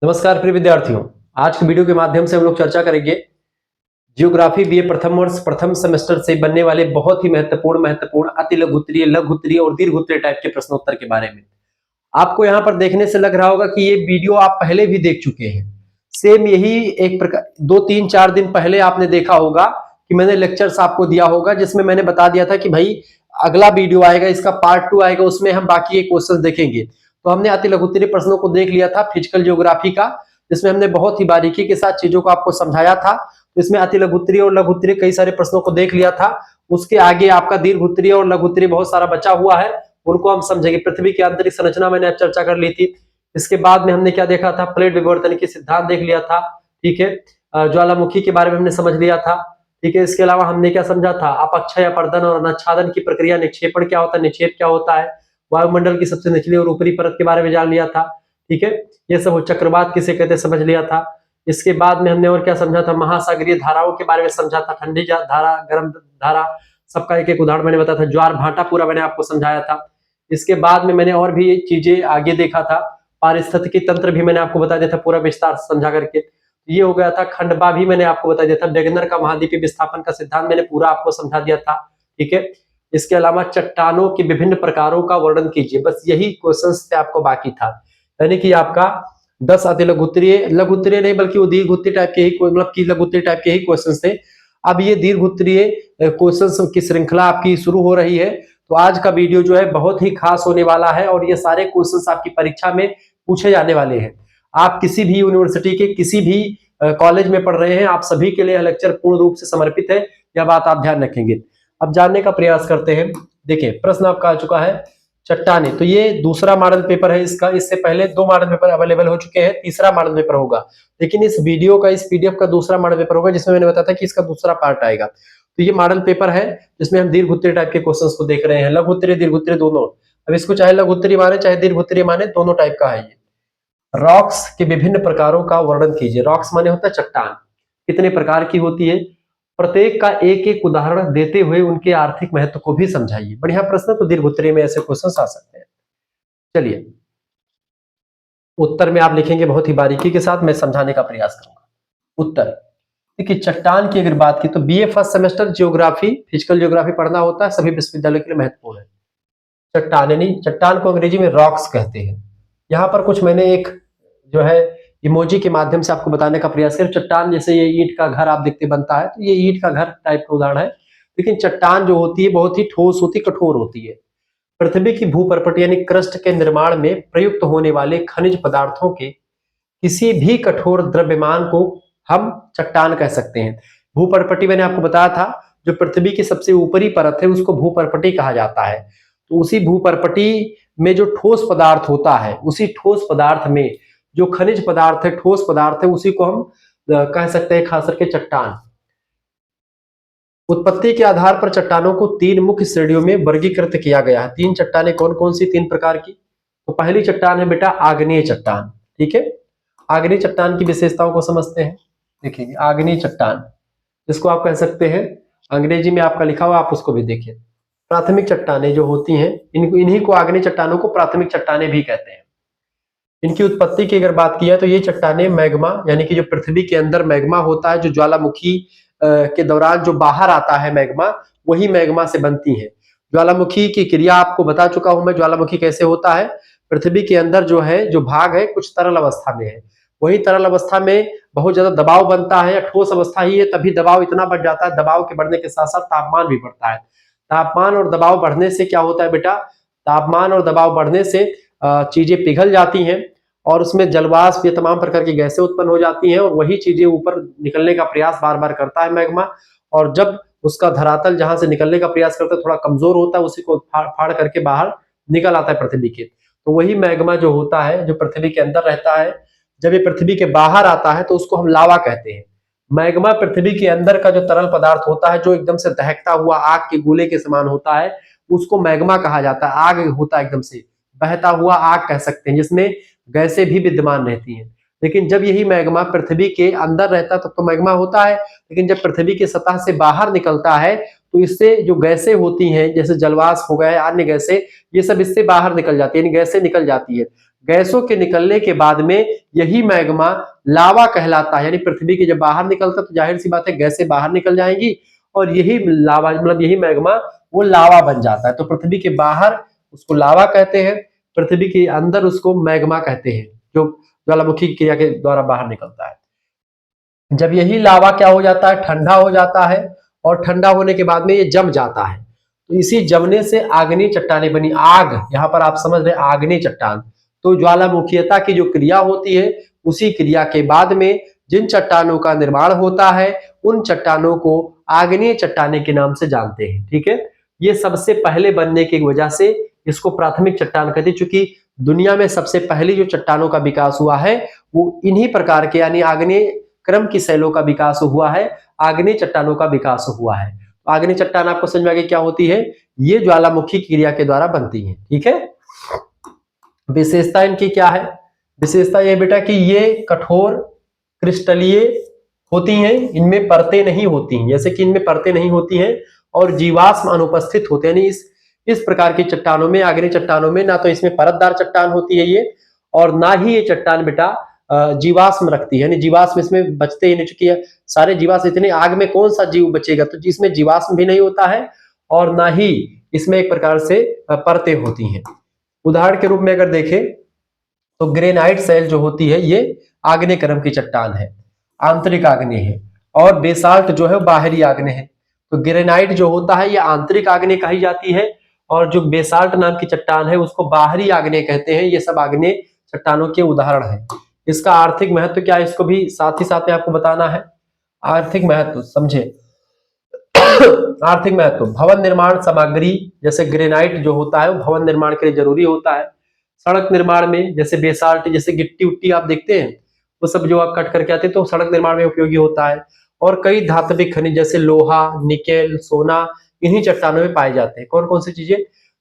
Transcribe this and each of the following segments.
नमस्कार प्रिय विद्यार्थियों, आज के वीडियो के माध्यम से हम लोग चर्चा करेंगे जियोग्राफी बीए प्रथम वर्ष प्रथम सेमेस्टर से बनने वाले बहुत ही महत्वपूर्ण अति लघु उत्तरीय, लघु उत्तरीय और दीर्घ उत्तरीय टाइप के प्रश्नोत्तर के बारे में। आपको यहाँ पर देखने से लग रहा होगा कि ये वीडियो आप पहले भी देख चुके हैं। सेम यही एक प्रकार 2-3-4 दिन पहले आपने देखा होगा कि मैंने लेक्चर्स आपको दिया होगा, जिसमें मैंने बता दिया था कि भाई अगला वीडियो आएगा, इसका पार्ट 2 आएगा, उसमें हम बाकी के क्वेश्चन देखेंगे। तो हमने अति लघु उत्तरीय प्रश्नों को देख लिया था फिजिकल ज्योग्राफी का, जिसमें हमने बहुत ही बारीकी के साथ चीजों को आपको समझाया था। तो इसमें अति लघु उत्तरीय और लघु उत्तरीय कई सारे प्रश्नों को देख लिया था। उसके आगे आपका दीर्घ उत्तरीय और लघु उत्तरीय बहुत सारा बचा हुआ है, उनको हम समझेंगे। पृथ्वी की आंतरिक संरचना मैंने अब चर्चा कर ली थी। इसके बाद में हमने क्या देखा था, प्लेट विवर्तन के सिद्धांत देख लिया था, ठीक है। ज्वालामुखी के बारे में हमने समझ लिया था, ठीक है। इसके अलावा हमने क्या समझा था, अपक्षय, अपर्दन और अनाच्छादन की प्रक्रिया, निक्षेपण क्या होता है, निक्षेप क्या होता है, वायुमंडल की सबसे निचली और ऊपरी परत के बारे में जान लिया था, ठीक है। ये सब चक्रवात किसे कहते हैं समझ लिया था। इसके बाद में हमने और क्या समझा था, महासागरीय धाराओं के बारे में समझा था, ठंडी धारा, गर्म धारा, सबका एक एक उदाहरण मैंने बताया था। ज्वार भाटा पूरा मैंने आपको समझाया था। इसके बाद में मैंने और भी चीजें आगे देखा था, पारिस्थितिकी तंत्र भी मैंने आपको बता दिया था पूरा विस्तार से समझा करके। ये हो गया था। खंडबा भी मैंने आपको बता दिया था। वेगनर का महाद्वीपीय विस्थापन का सिद्धांत मैंने पूरा आपको समझा दिया था, ठीक है। इसके अलावा चट्टानों के विभिन्न प्रकारों का वर्णन कीजिए, बस यही क्वेश्चंस थे आपको बाकी था। यानी कि आपका 10 अति लघु उत्तरीय, लघु उत्तरीय नहीं बल्कि वो दीर्घ उत्तरीय टाइप के ही, मतलब कि लघु उत्तरीय टाइप के ही क्वेश्चंस थे। अब ये दीर्घ उत्तरीय क्वेश्चंस की श्रृंखला आपकी शुरू हो रही है। तो आज का वीडियो जो है बहुत ही खास होने वाला है और ये सारे क्वेश्चंस आपकी परीक्षा में पूछे जाने वाले हैं। आप किसी भी यूनिवर्सिटी के किसी भी कॉलेज में पढ़ रहे हैं, आप सभी के लिए यह लेक्चर पूर्ण रूप से समर्पित है, यह बात आप ध्यान रखेंगे। अब जानने का प्रयास करते हैं। देखिए प्रश्न आपका आ चुका है, चट्टाने। तो ये दूसरा मॉडल पेपर है इसका। इससे पहले 2 मॉडल पेपर अवेलेबल हो चुके हैं, तीसरा मॉडल पेपर होगा। लेकिन इस वीडियो का, इस पीडीएफ का दूसरा मॉडल पेपर होगा, जिसमें मैंने बताया था कि इसका दूसरा पार्ट आएगा। तो ये मॉडल पेपर है जिसमें हम दीर्घ उत्तरीय टाइप के क्वेश्चंस को देख रहे हैं, लघु उत्तरीय दीर्घ उत्तरीय दोनों। अब इसको चाहे लघु उत्तरीय माने चाहे दीर्घ उत्तरीय माने, दोनों टाइप का है ये। रॉक्स के विभिन्न प्रकारों का वर्णन कीजिए। रॉक्स माने होता है चट्टान, कितने प्रकार की होती है, प्रत्येक का एक एक उदाहरण देते हुए उनके आर्थिक महत्व को भी समझाइए। बढ़िया प्रश्न। तो दीर्घ उत्तरीय में ऐसे क्वेश्चन आ सकते हैं। चलिए उत्तर में आप लिखेंगे बहुत ही बारीकी के साथ, मैं समझाने का प्रयास करूंगा। उत्तर देखिए, चट्टान की अगर बात की तो BA first semester geography, physical geography पढ़ना होता है, सभी विश्वविद्यालयों के लिए महत्वपूर्ण है। चट्टान यानी चट्टान को अंग्रेजी में रॉक्स कहते हैं। यहाँ पर कुछ मैंने एक जो है इमोजी के माध्यम से आपको बताने का प्रयास किया। चट्टान जैसे ये ईंट का घर आप देखते बनता है, तो ये ईंट का घर टाइप का उदाहरण है। लेकिन चट्टान जो होती है बहुत ही ठोस होती, कठोर होती है। पृथ्वी की भूपर्पट यानी क्रस्ट के निर्माण में प्रयुक्त होने वाले खनिज पदार्थों के किसी भी कठोर द्रव्यमान को हम चट्टान कह सकते हैं। भूपर्पटी मैंने आपको बताया था, जो पृथ्वी की सबसे ऊपरी परत है उसको भूपर्पटी कहा जाता है। तो उसी भूपर्पटी में जो ठोस पदार्थ होता है, उसी ठोस पदार्थ में जो खनिज पदार्थ है, ठोस पदार्थ है, उसी को हम कह सकते हैं खास करके चट्टान। उत्पत्ति के आधार पर चट्टानों को 3 मुख्य श्रेणियों में वर्गीकृत किया गया है। 3 चट्टानें कौन कौन सी, 3 प्रकार की। तो पहली चट्टान है बेटा आग्नेय चट्टान, ठीक है। आग्नेय चट्टान की विशेषताओं को समझते हैं। देखिए आग्नेय चट्टान, जिसको आप कह सकते हैं, अंग्रेजी में आपका लिखा हुआ, आप उसको भी देखिए। प्राथमिक चट्टानें जो होती हैं, इन्हीं को आग्नेय चट्टानों को प्राथमिक चट्टानें भी कहते हैं। इनकी उत्पत्ति की अगर बात की है तो ये चट्टानें मैग्मा, यानी कि जो पृथ्वी के अंदर मैग्मा होता है, जो ज्वालामुखी के दौरान जो बाहर आता है मैग्मा, वही मैग्मा से बनती है। ज्वालामुखी की क्रिया आपको बता चुका हूं मैं, ज्वालामुखी कैसे होता है। पृथ्वी के अंदर जो है, जो भाग है, कुछ तरल अवस्था में है, वही तरल अवस्था में बहुत ज्यादा दबाव बनता है, या ठोस अवस्था ही है तभी दबाव इतना बढ़ जाता है। दबाव के बढ़ने के साथ साथ तापमान भी बढ़ता है। तापमान और दबाव बढ़ने से क्या होता है बेटा, तापमान और दबाव बढ़ने से चीजें पिघल जाती हैं और उसमें जलवाष्प, ये तमाम प्रकार की गैसें उत्पन्न हो जाती हैं, और वही चीजें ऊपर निकलने का प्रयास बार बार करता है मैग्मा। और जब उसका धरातल जहां से निकलने का प्रयास करता है थोड़ा कमजोर होता है, उसी को फाड़ करके बाहर निकल आता है पृथ्वी के। तो वही मैग्मा जो होता है, जो पृथ्वी के अंदर रहता है, जब ये पृथ्वी के बाहर आता है तो उसको हम लावा कहते हैं। मैग्मा पृथ्वी के अंदर का जो तरल पदार्थ होता है, जो एकदम से दहकता हुआ आग के गोले के समान होता है, उसको मैग्मा कहा जाता है। आग होता है, एकदम से बहता हुआ आग कह सकते हैं, जिसमें गैसें भी विद्यमान रहती हैं। लेकिन जब यही मैग्मा पृथ्वी के अंदर रहता है तब तो मैग्मा होता है, लेकिन जब पृथ्वी की सतह से बाहर निकलता है तो इससे जो गैसें होती हैं, जैसे जलवाष्प हो गया, अन्य गैसें, ये सब इससे बाहर निकल जाती है, यानी गैसें निकल जाती है। गैसों के निकलने के बाद में यही मैग्मा लावा कहलाता है। यानी पृथ्वी के जब बाहर निकलता तो जाहिर सी बात है गैसें बाहर निकल जाएंगी और यही लावा मतलब यही मैग्मा वो लावा बन जाता है। तो पृथ्वी के बाहर उसको लावा कहते हैं, पृथ्वी के अंदर उसको मैग्मा कहते हैं, जो ज्वालामुखी क्रिया के द्वारा बाहर निकलता है। जब यही लावा क्या हो जाता है, ठंडा हो जाता है और ठंडा होने के बाद में ये जम जाता है। तो इसी जमने से आग्नेय चट्टानें बनी। आग, यहाँ पर आप समझ रहे आग्नेय चट्टान। तो ज्वालामुखीयता की जो क्रिया होती है उसी क्रिया के बाद में जिन चट्टानों का निर्माण होता है उन चट्टानों को आग्नेय चट्टानें के नाम से जानते हैं। ठीक है, ये सबसे पहले बनने की वजह से इसको प्राथमिक चट्टान कहते हैं, चूंकि दुनिया में सबसे पहली जो चट्टानों का विकास हुआ है वो इन्हीं प्रकार के यानी आग्नेय क्रम की शैलों का विकास हुआ है, आग्नेय चट्टानों का विकास हुआ है। आग्नेय चट्टान आपको समझ में आ गई क्या होती है, ये ज्वालामुखी क्रिया के द्वारा बनती है। ठीक है, विशेषता इनकी क्या है, विशेषता ये बेटा कि ये कठोर क्रिस्टलीय होती हैं, इनमें परतें नहीं होती हैं, जैसे कि इनमें परतें नहीं होती हैं और जीवाश्म अनुपस्थित होते हैं। यानी इस प्रकार की चट्टानों में, आग्नेय चट्टानों में ना तो इसमें परतदार चट्टान होती है ये, और ना ही ये चट्टान बेटा जीवाश्म रखती है, यानी जीवाश्म इसमें बचते ही नहीं, चुकी सारे जीवाश्म इतने, आग में कौन सा जीव बचेगा, तो जिसमें जीवाश्म भी नहीं होता है और ना ही इसमें एक प्रकार से परतें होती हैं। उदाहरण के रूप में अगर देखें तो ग्रेनाइट शैल जो होती है ये आग्नेय क्रम की चट्टान है, आंतरिक आग्नेय है, और बेसाल्ट जो है बाहरी आग्नेय है। तो ग्रेनाइट जो होता है ये आंतरिक आग्नेय कही जाती है और जो बेसाल्ट नाम की चट्टान है उसको बाहरी आग्नेय कहते हैं। ये सब आग्नेय चट्टानों के उदाहरण है। इसका आर्थिक महत्व क्या है, इसको भी साथ ही साथ में आपको बताना है। आर्थिक महत्व समझे, आर्थिक महत्व भवन निर्माण सामग्री, जैसे ग्रेनाइट जो होता है वो भवन निर्माण के लिए जरूरी होता है। सड़क निर्माण में जैसे बेसाल्ट, जैसे गिट्टी उट्टी आप देखते हैं वो सब जो आप कट करके आते हैं तो सड़क निर्माण में उपयोगी होता है। और कई धात्विक खनिज जैसे लोहा, निकेल, सोना इन्हीं चट्टानों में पाए जाते हैं। कौन कौन सी चीजें,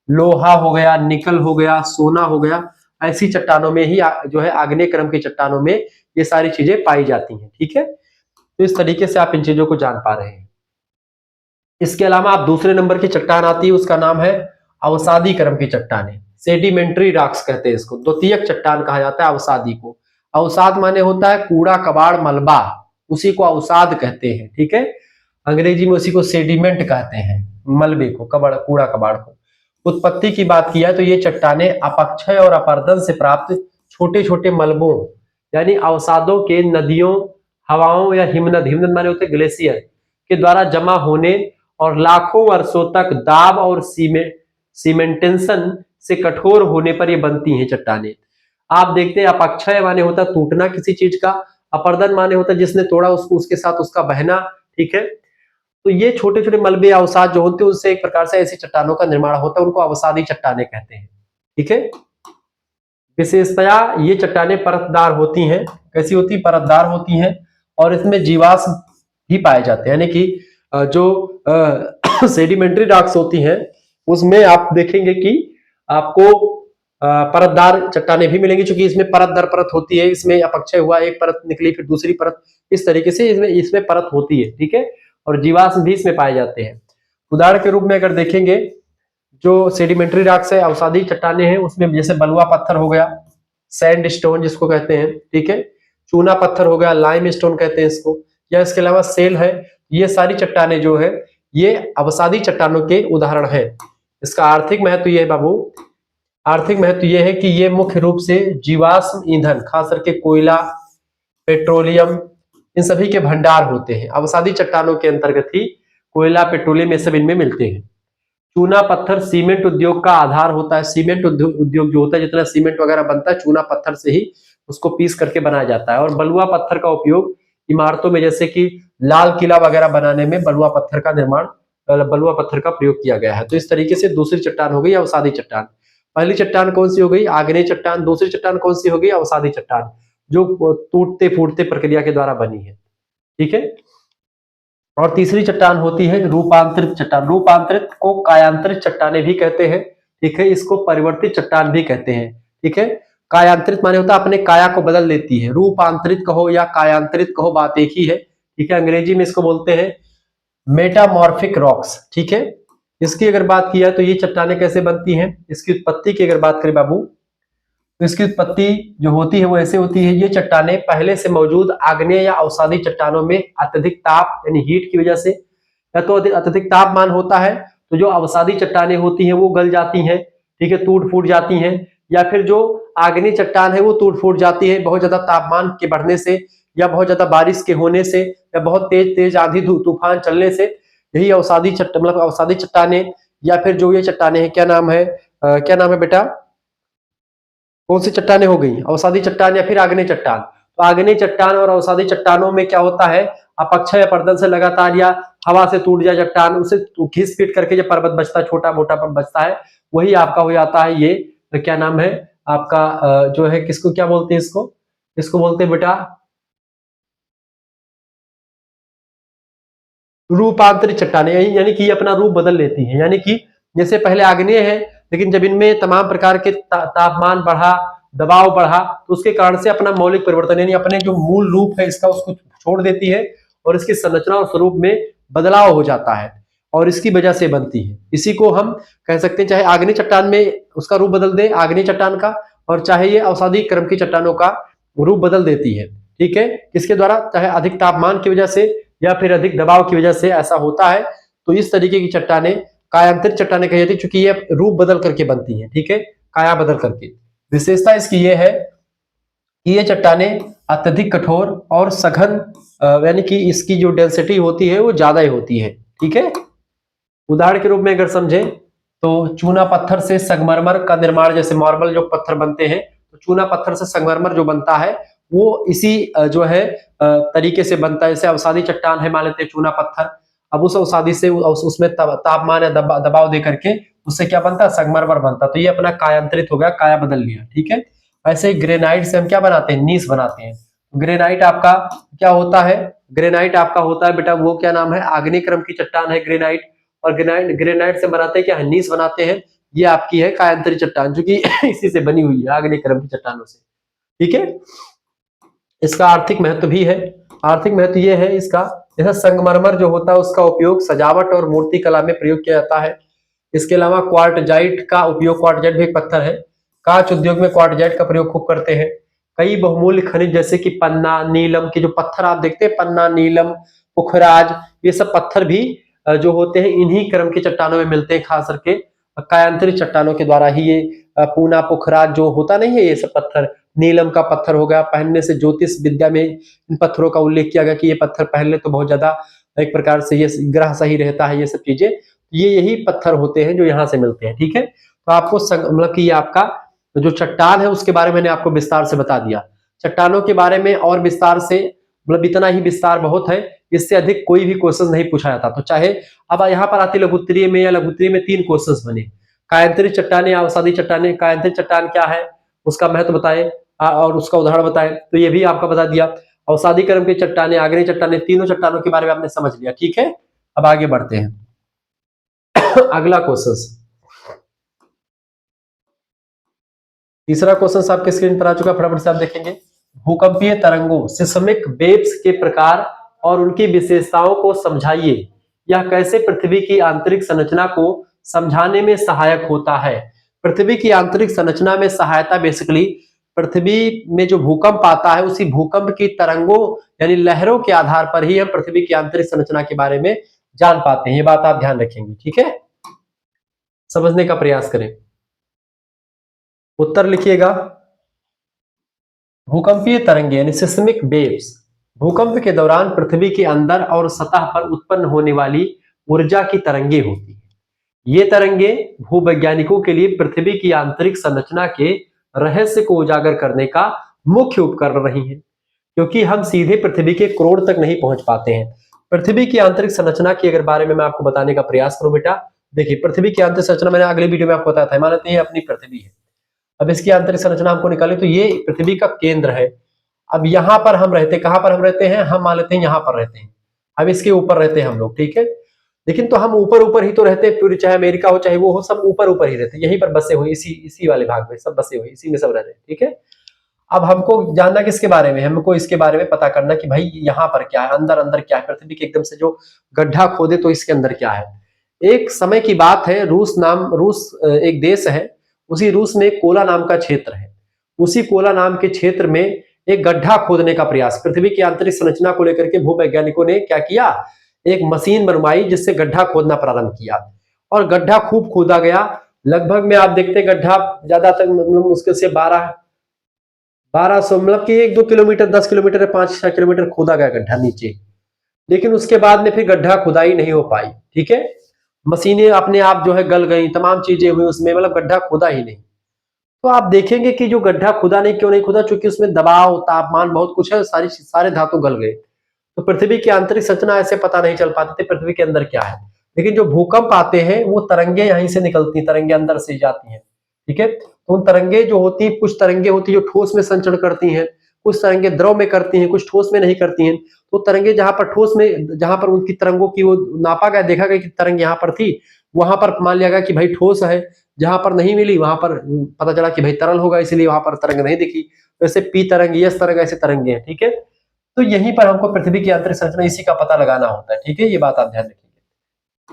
लोहा हो गया, निकल हो गया, सोना हो गया, ऐसी चट्टानों में ही जो है आग्नेय क्रम की चट्टानों में ये सारी चीजें पाई जाती हैं। ठीक है, तो इस तरीके से आप इन चीजों को जान पा रहे हैं। इसके अलावा आप दूसरे नंबर की चट्टान आती है, उसका नाम है अवसादी क्रम की चट्टानें, सेडिमेंट्री रॉक्स कहते हैं इसको, द्वितीयक चट्टान कहा जाता है अवसादी को। अवसाद माने होता है कूड़ा कबाड़ मलबा, उसी को अवसाद कहते हैं। ठीक है, अंग्रेजी में उसी को सेडिमेंट कहते हैं, मलबे को, कूड़ा कबाड़ को। उत्पत्ति की बात किया तो ये चट्टानें अपक्षय और अपरदन से प्राप्त छोटे छोटे मलबों यानी अवसादों के नदियों, हवाओं या हिमनद, हिमनद माने होते ग्लेशियर के द्वारा जमा होने और लाखों वर्षों तक दाब और सीमेंटेशन से कठोर होने पर ये बनती हैं चट्टानें। आप देखते हैं अपक्षय माने होता है टूटना किसी चीज का, अपरदन माने होता है जिसने तोड़ा उसको उसके साथ उसका बहना। ठीक है, तो ये छोटे छोटे मलबे अवसाद जो होते हैं उससे एक प्रकार से ऐसी चट्टानों का निर्माण होता है, उनको अवसादी चट्टानें कहते हैं। ठीक है, विशेषतया ये चट्टानें परतदार होती हैं। कैसी होती, परतदार होती हैं और इसमें जीवाश्म भी पाए जाते हैं। यानी कि जो सेडिमेंट्री रॉक्स होती हैं उसमें आप देखेंगे कि आपको परतदार चट्टानें भी मिलेंगी, क्योंकि इसमें परत दर परत होती है। इसमें अपक्षय हुआ, एक परत निकली फिर दूसरी परत, इस तरीके से इसमें परत होती है। ठीक है, और जीवाश्म भी इसमें पाए जाते हैं। उदाहरण के रूप में अगर देखेंगे जो सेडिमेंट्री रॉक्स है, अवसादी चट्टानें हैं, उसमें जैसे बलुआ पत्थर हो गया, सैंड स्टोन जिसको कहते हैं, ठीक है, चूना पत्थर हो गया, लाइम स्टोन कहते हैं इसको, या इसके अलावा सेल है, ये सारी चट्टानें जो है ये अवसादी चट्टानों के उदाहरण है। इसका आर्थिक महत्व ये है बाबू, आर्थिक महत्व ये है कि ये मुख्य रूप से जीवाश्म ईंधन, खास करके कोयला, पेट्रोलियम, इन सभी के भंडार होते हैं। अवसादी चट्टानों के अंतर्गत ही कोयला, पेट्रोलियम ये सब इनमें मिलते हैं। चूना पत्थर सीमेंट उद्योग का आधार होता है। सीमेंट उद्योग जो होता है, जितना सीमेंट वगैरह बनता है चूना पत्थर से ही उसको पीस करके बनाया जाता है। और बलुआ पत्थर का उपयोग इमारतों में, जैसे कि लाल किला वगैरह बनाने में बलुआ पत्थर का निर्माण, बलुआ पत्थर का प्रयोग किया गया है। तो इस तरीके से दूसरी चट्टान हो गई अवसादी चट्टान। पहली चट्टान कौन सी हो गई, आग्नेय चट्टान। दूसरी चट्टान कौन सी हो गई, अवसादी चट्टान, जो टूटते फूटते प्रक्रिया के द्वारा बनी है। ठीक है, और तीसरी चट्टान होती है रूपांतरित चट्टान। रूपांतरित को कायांतरित चट्टानें भी कहते हैं। ठीक है, इसको परिवर्तित चट्टान भी कहते हैं। ठीक है, कायांतरित माने होता है अपने काया को बदल लेती है, रूपांतरित कहो या कायांतरित कहो बात एक ही है। ठीक है, अंग्रेजी में इसको बोलते हैं मेटामॉर्फिक रॉक्स। ठीक है, इसकी अगर बात किया तो ये चट्टानें कैसे बनती हैं, इसकी उत्पत्ति की अगर बात करें बाबू तो इसकी उत्पत्ति जो होती है वो ऐसे होती है, ये चट्टानें पहले से मौजूद आग्नेय या अवसादी चट्टानों में अत्यधिक ताप यानी हीट की वजह से, या तो अत्यधिक तापमान होता है तो जो अवसादी चट्टानें होती हैं वो गल जाती हैं, ठीक है, टूट फूट जाती हैं, या फिर जो आग्नेय चट्टान है वो टूट फूट जाती है बहुत ज्यादा तापमान के बढ़ने से, या बहुत ज्यादा बारिश के होने से, या बहुत तेज तेज आंधी तूफान चलने से। यही अवसादी मतलब अवसादी चट्टानें, या फिर जो ये चट्टानें हैं, क्या नाम है क्या नाम है बेटा, कौन सी चट्टानें हो गई, अवसादी चट्टान या फिर आग्नेय चट्टान। तो आग्नेय चट्टान और अवसादी चट्टानों में क्या होता है, अपक्षय या पर्दन से लगातार या हवा से टूट जाए चट्टान, उसे घिस पीट करके जो पर्वत बचता है, छोटा मोटा बचता है, वही आपका हो जाता है ये क्या नाम है आपका जो है, किसको क्या बोलते हैं, इसको इसको बोलते हैं बेटा रूपांतरित चट्टानें, यानी कि अपना रूप बदल लेती हैं। यानी कि जैसे पहले आग्नेय है, लेकिन जब इनमें तमाम प्रकार के तापमान बढ़ा, दबाव बढ़ा, तो उसके कारण से अपना मौलिक परिवर्तन यानी अपने जो मूल रूप है इसका उसको छोड़ देती है, और इसकी संरचना और स्वरूप में बदलाव हो जाता है, और इसकी वजह से बनती है। इसी को हम कह सकते हैं, चाहे आग्नेय चट्टान में उसका रूप बदल दे आग्नेय चट्टान का, और चाहे ये अवसादी क्रम की चट्टानों का रूप बदल देती है, ठीक है, किसके द्वारा, चाहे अधिक तापमान की वजह से या फिर अधिक दबाव की वजह से ऐसा होता है। तो इस तरीके की चट्टानें कायांतरित चट्टानें कही जाती है, क्योंकि ये रूप बदल करके बनती हैं, ठीक है, काया बदल करके। विशेषता इसकी ये है कि ये चट्टानें अत्यधिक कठोर और सघन यानी कि इसकी जो डेंसिटी होती है वो ज्यादा ही होती है, ठीक है। उदाहरण के रूप में अगर समझे तो चूना पत्थर से संगमरमर का निर्माण, जैसे मार्बल जो पत्थर बनते हैं, तो चूना पत्थर से संगमरमर जो बनता है वो इसी जो है तरीके से बनता है। जैसे अवसादी चट्टान है, मान लेते हैं चूना पत्थर, अब उस अवसादी से उसमें तापमान या दबाव दे करके उससे क्या बनता है, संगमरमर बनता है। तो ये अपना कायांतरित हो गया, काया बदल लिया, ठीक है। ऐसे ही ग्रेनाइट से हम क्या बनाते हैं, नीस बनाते हैं। ग्रेनाइट आपका क्या होता है, ग्रेनाइट आपका होता है बेटा वो क्या नाम है, आग्नेय क्रम की चट्टान है ग्रेनाइट, और ग्रेनाइट से बनाते हैं क्या, नीस बनाते हैं। ये आपकी है कायांतरित चट्टान, जो कि इसी से बनी हुई है, आग्नेय क्रम की चट्टानों से, ठीक है। इसका आर्थिक महत्व भी है। आर्थिक महत्व ये है इसका, जैसे संगमरमर जो होता है उसका उपयोग सजावट और मूर्ति कला में प्रयोग किया जाता है। इसके अलावा क्वार्टजाइट का उपयोग, क्वार्टजाइट भी एक पत्थर है, कांच उद्योग में क्वार्टजाइट का प्रयोग खूब करते हैं। कई बहुमूल्य खनिज जैसे कि पन्ना, नीलम के जो पत्थर आप देखते हैं, पन्ना, नीलम, पुखराज, ये सब पत्थर भी जो होते हैं इन्हीं क्रम की चट्टानों में मिलते हैं। खास करके कायांतरित चट्टानों के द्वारा ही ये पूना, पुखराज जो होता नहीं है, ये सब पत्थर, नीलम का पत्थर हो गया, पहनने से ज्योतिष विद्या में इन पत्थरों का उल्लेख किया गया कि ये पत्थर पहनने तो बहुत ज्यादा एक प्रकार से ये ग्रह सही रहता है, ये सब चीजें, ये यही पत्थर होते हैं जो यहाँ से मिलते हैं, ठीक है। तो आपको मतलब कि ये आपका जो चट्टान है उसके बारे में मैंने आपको विस्तार से बता दिया। चट्टानों के बारे में और विस्तार से, मतलब इतना ही विस्तार बहुत है, इससे अधिक कोई भी क्वेश्चन नहीं पूछा जाता। तो चाहे अब यहाँ पर आती लघुत्तरीय में, या लघुत्तरीय में 3 क्वेश्चन बने, कायांतरित चट्टानें, अवसादी चट्टानें, कायांतरित चट्टान क्या है, उसका महत्व बताए और उसका उदाहरण बताए, तो ये भी आपका बता दिया। अवसादी क्रम की चट्टानें, आग्नेय चट्टानें, तीनों चट्टानों के बारे में आपने समझ लिया, ठीक है। अब आगे बढ़ते हैं। अगला क्वेश्चन, तीसरा क्वेश्चन आपके स्क्रीन पर आ चुका, फटाफट से आप देखेंगे। भूकंपीय तरंगों, सिस्मिक वेव्स के प्रकार और उनकी विशेषताओं को समझाइए। यह कैसे पृथ्वी की आंतरिक संरचना को समझाने में सहायक होता है। पृथ्वी की आंतरिक संरचना में सहायता बेसिकली पृथ्वी में जो भूकंप आता है उसी भूकंप की तरंगों यानी लहरों के आधार पर ही हम पृथ्वी की आंतरिक संरचना के बारे में जान पाते हैं। ये बात आप ध्यान रखेंगे, ठीक है, समझने का प्रयास करें। उत्तर लिखिएगा। भूकंपीय तरंगे यानी सिस्मिक वेव्स भूकंप के दौरान पृथ्वी के अंदर और सतह पर उत्पन्न होने वाली ऊर्जा की तरंगे होती हैं। ये तरंगे भूवैज्ञानिकों के लिए पृथ्वी की आंतरिक संरचना के रहस्य को उजागर करने का मुख्य उपकरण रही हैं, क्योंकि हम सीधे पृथ्वी के कोर तक नहीं पहुंच पाते हैं। पृथ्वी की आंतरिक संरचना के अगर बारे में मैं आपको बताने का प्रयास करूं बेटा, देखिए पृथ्वी की आंतरिक संरचना मैंने अगले वीडियो में आपको बताया था, मान लेते हैं अपनी पृथ्वी है। अब इसकी आंतरिक संरचना हमको निकाले तो ये पृथ्वी का केंद्र है। अब यहाँ पर हम रहते, कहां पर हम रहते हैं, हम मान लेते हैं यहाँ पर रहते हैं। अब इसके ऊपर रहते हैं हम लोग, ठीक है, लेकिन तो हम ऊपर ऊपर ही तो रहते हैं पूरी, चाहे अमेरिका हो चाहे वो हो, सब ऊपर ऊपर ही रहते हैं, यहीं पर बसे हुए, इसी वाले भाग में सब बसे हुए, इसी में सब रह रहे हैं, ठीक है। अब हमको जानना किसके बारे में, हमको इसके बारे में पता करना कि भाई यहाँ पर क्या है, अंदर अंदर क्या है, पृथ्वी के एकदम से जो गड्ढा खोदे तो इसके अंदर क्या है। एक समय की बात है, रूस एक देश है, उसी रूस में कोला नाम का क्षेत्र है। उसी कोला नाम के क्षेत्र में एक गड्ढा खोदने का प्रयास, पृथ्वी की आंतरिक संरचना को लेकर के भूवैज्ञानिकों ने क्या किया, एक मशीन बनवाई जिससे गड्ढा खोदना प्रारंभ किया और गड्ढा खूब खोदा गया। लगभग में आप देखते हैं गड्ढा ज्यादातर मतलब मुश्किल से 1200 मतलब कि 1-2 किलोमीटर, 10 किलोमीटर, 5-6 किलोमीटर खोदा गया गड्ढा नीचे। लेकिन उसके बाद में फिर गड्ढा खुदाई नहीं हो पाई। ठीक है, मशीनें अपने आप जो है गल गई, तमाम चीजें हुई उसमें, मतलब गड्ढा खुदा ही नहीं। तो आप देखेंगे कि जो गड्ढा खुदा नहीं, क्यों नहीं खुदा, चूंकि उसमें दबाव, तापमान बहुत कुछ है, सारे धातु गल गए। तो पृथ्वी की आंतरिक संरचना ऐसे पता नहीं चल पाती थी पृथ्वी के अंदर क्या है। लेकिन जो भूकंप आते हैं वो तरंगे यहीं से निकलती, तरंगे अंदर से जाती हैं। ठीक है, तो उन तरंगे जो होती, कुछ तरंगे होती जो ठोस में संचरण करती हैं, कुछ तरंगे द्रव में करती हैं, कुछ ठोस में नहीं करती हैं। तो तरंगे जहां पर ठोस में, जहां पर उनकी तरंगों की वो नापा गया, देखा गया कि तरंग यहाँ पर थी, वहां पर मान लिया गया कि भाई ठोस है। जहां पर नहीं मिली वहां पर पता चला कि भाई तरल होगा, इसलिए वहां पर तरंग नहीं दिखी। वैसे पी तरंग, यस तरंग, ऐसे तरंगे हैं। ठीक है, तो यहीं पर हमको पृथ्वी की आंतरिक संरचना इसी का पता लगाना होता है। ठीक है, ये बात आप ध्यान रखिए।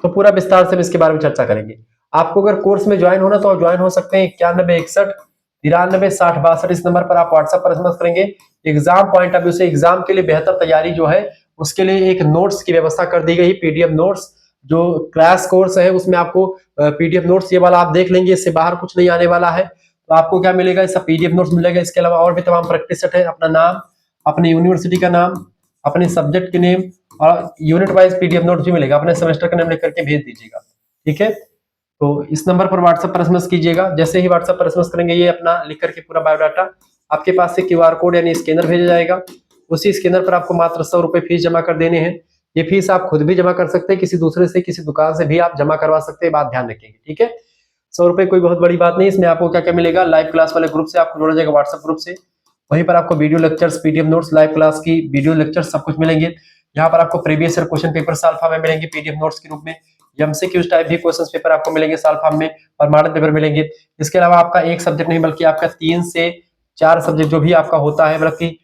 तो पूरा विस्तार से हम इसके बारे में चर्चा करेंगे। आपको अगर कोर्स में ज्वाइन होना तो आप ज्वाइन हो सकते हैं 9161936062। इस नंबर पर आप व्हाट्सएप पर एसएमएस करेंगे। एग्जाम पॉइंट ऑफ व्यू से एग्जाम के लिए बेहतर तैयारी जो है उसके लिए एक नोट्स की व्यवस्था कर दी गई, पीडीएफ नोट्स। जो क्लास कोर्स है उसमें आपको पीडीएफ नोट्स ये वाला आप देख लेंगे, इससे बाहर कुछ नहीं आने वाला है। तो आपको क्या मिलेगा, इसका पीडीएफ नोट्स मिलेगा। इसके अलावा और भी तमाम प्रैक्टिस सेट है, अपना नाम, अपनी यूनिवर्सिटी का नाम, अपने सब्जेक्ट के नेम और यूनिट वाइज पीडीएफ नोट्स भी मिलेगा। अपने सेमेस्टर का नाम लिख करके भेज दीजिएगा। ठीक है, तो इस नंबर पर व्हाट्सएप पर एसएमएस कीजिएगा। जैसे ही व्हाट्सएप पर एसएमएस करेंगे, ये अपना लिख करके पूरा बायोडाटा आपके पास से क्यूआर कोड यानी स्कैनर भेजा जाएगा। उसी स्कैनर पर आपको मात्र 100 रुपए फीस जमा कर देने हैं। ये फीस आप खुद भी जमा कर सकते हैं, किसी दूसरे से, किसी दुकान से भी आप जमा करवा सकते हैं, बात ध्यान रखेंगे। ठीक है, 100 रुपए कोई बहुत बड़ी बात नहीं। इसमें आपको क्या क्या मिलेगा, लाइव क्लास वाले ग्रुप से आपको जोड़ा जाएगा, व्हाट्सएप ग्रुप से। वहीं पर आपको video lectures, PDF notes, live class की वीडियो लेक्चर सब कुछ मिलेंगे। यहाँ पर आपको प्रीवियस ईयर क्वेश्चन पेपर साल फॉर्म में मिलेंगे पीडीएफ नोट्स के रूप में। एमसीक्यूज टाइप भी क्वेश्चन पेपर आपको मिलेंगे साल फॉर्म में, और मॉडल पेपर मिलेंगे। इसके अलावा आपका एक सब्जेक्ट नहीं बल्कि आपका 3 से 4 सब्जेक्ट जो भी आपका होता है, मतलब कि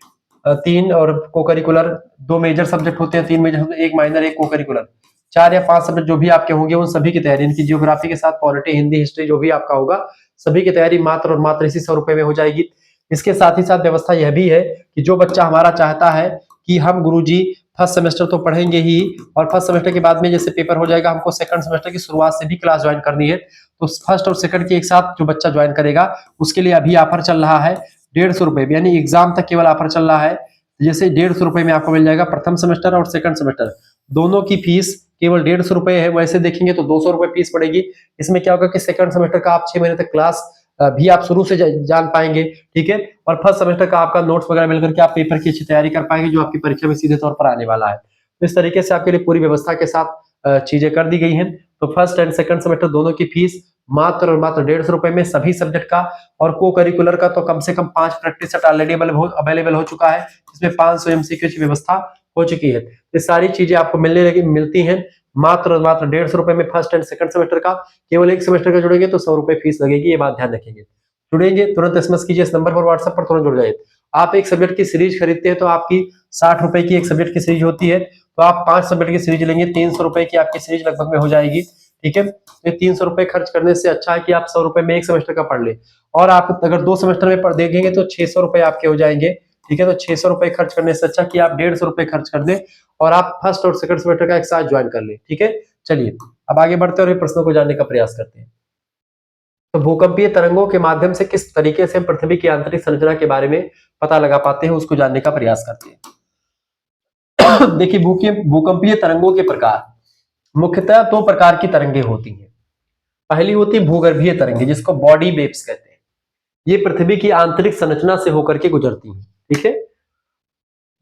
3 और को करिकुलर, 2 मेजर सब्जेक्ट होते हैं, 3 मेजर, 1 माइनर, 1 को करिकुलर, 4 या 5 सब्जेक्ट जो भी आपके होंगे उन सभी की तैयारी, इनकी जियोग्राफी के साथ पॉलिटी, हिंदी, हिस्ट्री जो भी आपका होगा, सभी की तैयारी मात्र और मात्र इसी 100 रुपए में हो जाएगी। इसके साथ ही साथ व्यवस्था यह भी है कि जो बच्चा हमारा चाहता है कि हम गुरुजी फर्स्ट सेमेस्टर तो पढ़ेंगे ही, और फर्स्ट सेमेस्टर के बाद में जैसे पेपर हो जाएगा, हमको सेकंड सेमेस्टर की शुरुआत से भी क्लास ज्वाइन करनी है, तो फर्स्ट और सेकंड की एक साथ जो बच्चा ज्वाइन करेगा उसके लिए अभी ऑफर चल रहा है 150 रुपए, यानी एग्जाम तक केवल ऑफर चल रहा है। जैसे 150 रुपए में आपको मिल जाएगा प्रथम सेमेस्टर और सेकंड सेमेस्टर दोनों की फीस केवल 150 रुपए है। वैसे देखेंगे तो 200 रुपए फीस पड़ेगी। इसमें क्या होगा कि सेकंड सेमेस्टर का आप 6 महीने तक क्लास भी आप शुरू से जान पाएंगे। ठीक है, और फर्स्ट सेमेस्टर का आपका नोट्स वगैरह मिलकर के आप पेपर की अच्छी तैयारी कर पाएंगे जो आपकी परीक्षा में सीधे तौर पर आने वाला है। तो इस तरीके से आपके लिए पूरी व्यवस्था के साथ चीजें कर दी गई हैं। तो फर्स्ट एंड सेकंड सेमेस्टर दोनों की फीस मात्र और मात्र 150 रुपए में, सभी सब्जेक्ट का। और को करिकुलर का तो कम से कम 5 प्रैक्टिस सेट ऑलरेडी अवेलेबल हो चुका है, इसमें 500 एमसीक्यू की व्यवस्था हो चुकी है। ये सारी चीजें आपको मिलती हैं मात्र और मात्र 150 रुपए में। फर्स्ट एंड सेकंड सेमेस्टर का केवल एक सेमेस्टर का जुड़ेंगे तो 100 रुपए फीस लगेगी, ये बात ध्यान रखेंगे। जुड़ेंगे तुरंत एसएमएस कीजिए इस नंबर पर, व्हाट्सएप पर तुरंत जुड़ जाइए। आप एक सब्जेक्ट की सीरीज खरीदते हैं तो आपकी 60 रुपए की एक सब्जेक्ट की सीरीज होती है, तो आप 5 सब्जेक्ट की सीरीज लेंगे, 300 रुपए की आपकी सीरीज लगभग में हो जाएगी। ठीक है, ये 300 रुपए खर्च करने से अच्छा है कि आप 100 रुपए में एक सेमेस्टर का पढ़ ले, और आप अगर 2 सेमेस्टर में पढ़ देखेंगे तो 600 रुपए आपके हो जाएंगे। ठीक है, तो 600 रुपए खर्च करने से अच्छा कि आप 150 रुपए खर्च कर दें और आप फर्स्ट और सेकंड सेमेस्टर का एक साथ ज्वाइन कर ले। ठीक है, चलिए अब आगे बढ़ते हैं और प्रश्नों को जानने का प्रयास करते हैं। तो भूकंपीय तरंगों के माध्यम से किस तरीके से हम पृथ्वी की आंतरिक संरचना के बारे में पता लगा पाते हैं, उसको जानने का प्रयास करते हैं। देखिए, भूकंपीय तरंगों के प्रकार, मुख्यतः 2 प्रकार की तरंगे होती हैं। पहली होती है भूगर्भीय तरंगे, जिसको बॉडी वेव्स कहते हैं। ये पृथ्वी की आंतरिक संरचना से होकर के गुजरती हैं। ठीक है,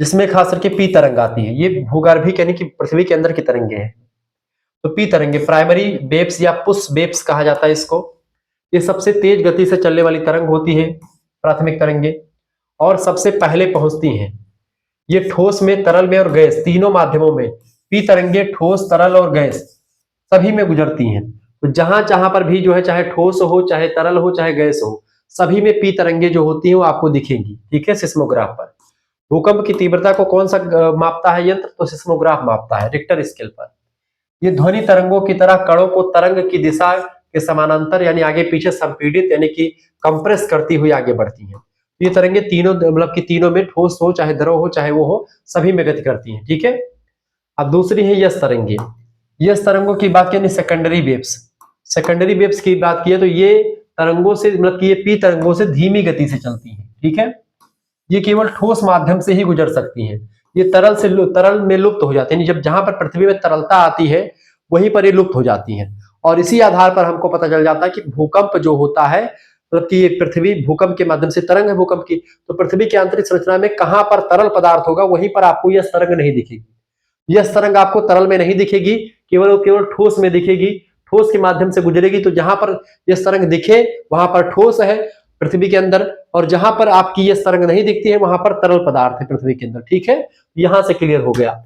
जिसमें खास करके पी तरंग आती है। ये भूगर्भिक यानी कि पृथ्वी के अंदर की तरंगे हैं। तो पी तरंगे, प्राइमरी वेव्स या पुश वेव्स कहा जाता है इसको। ये सबसे तेज गति से चलने वाली तरंग होती है, प्राथमिक तरंगे, और सबसे पहले पहुंचती हैं। ये ठोस में, तरल में और गैस तीनों माध्यमों में पी तरंगे ठोस, तरल और गैस सभी में गुजरती हैं। तो जहां जहां पर भी जो है, चाहे ठोस हो, चाहे तरल हो, चाहे गैस हो, सभी में पी तरंगे जो होती हैं वो आपको दिखेंगी। ठीक है, सिस्मोग्राफ पर। भूकंप की तीव्रता को कौन सा मापता है यंत्र, तो सिस्मोग्राफ मापता है रिक्टर स्केल पर। ये ध्वनि तरंगों की तरह कणों को तरंग की दिशा के समानांतर यानी आगे पीछे संपीड़ित यानी कि कंप्रेस करती हुई आगे बढ़ती हैं। ये तरंगे तीनों मतलब कि तीनों में, ठोस हो चाहे द्रव हो चाहे वो हो, सभी में गति करती हैं। ठीक है। अब दूसरी है यस तरंगे। यस तरंगों की बात की सेकेंडरी वेव्स। सेकेंडरी वेव्स की बात की तो ये तरंगों से मतलब कि ये पी तरंगों से धीमी गति से चलती हैं। ठीक है। ये केवल ठोस माध्यम से ही गुजर सकती हैं। ये तरल में लुप्त हो जाती है। जब जहां पर पृथ्वी में तरलता आती है वहीं पर ये लुप्त हो जाती हैं। और इसी आधार पर हमको पता चल जाता है कि भूकंप जो होता है, मतलब कि ये पृथ्वी भूकंप के माध्यम से तरंग है भूकंप की, तो पृथ्वी की आंतरिक संरचना में कहां पर तरल पदार्थ होगा वहीं पर आपको यह तरंग नहीं दिखेगी। यह तरंग आपको तरल में नहीं दिखेगी, केवल ठोस में दिखेगी। ठोस के माध्यम से गुजरेगी। तो जहां पर यह तरंग दिखे वहां पर ठोस है पृथ्वी के अंदर, और जहां पर आपकी ये तरंग नहीं दिखती है वहां पर तरल पदार्थ है पृथ्वी के अंदर। ठीक है। यहां से क्लियर हो गया।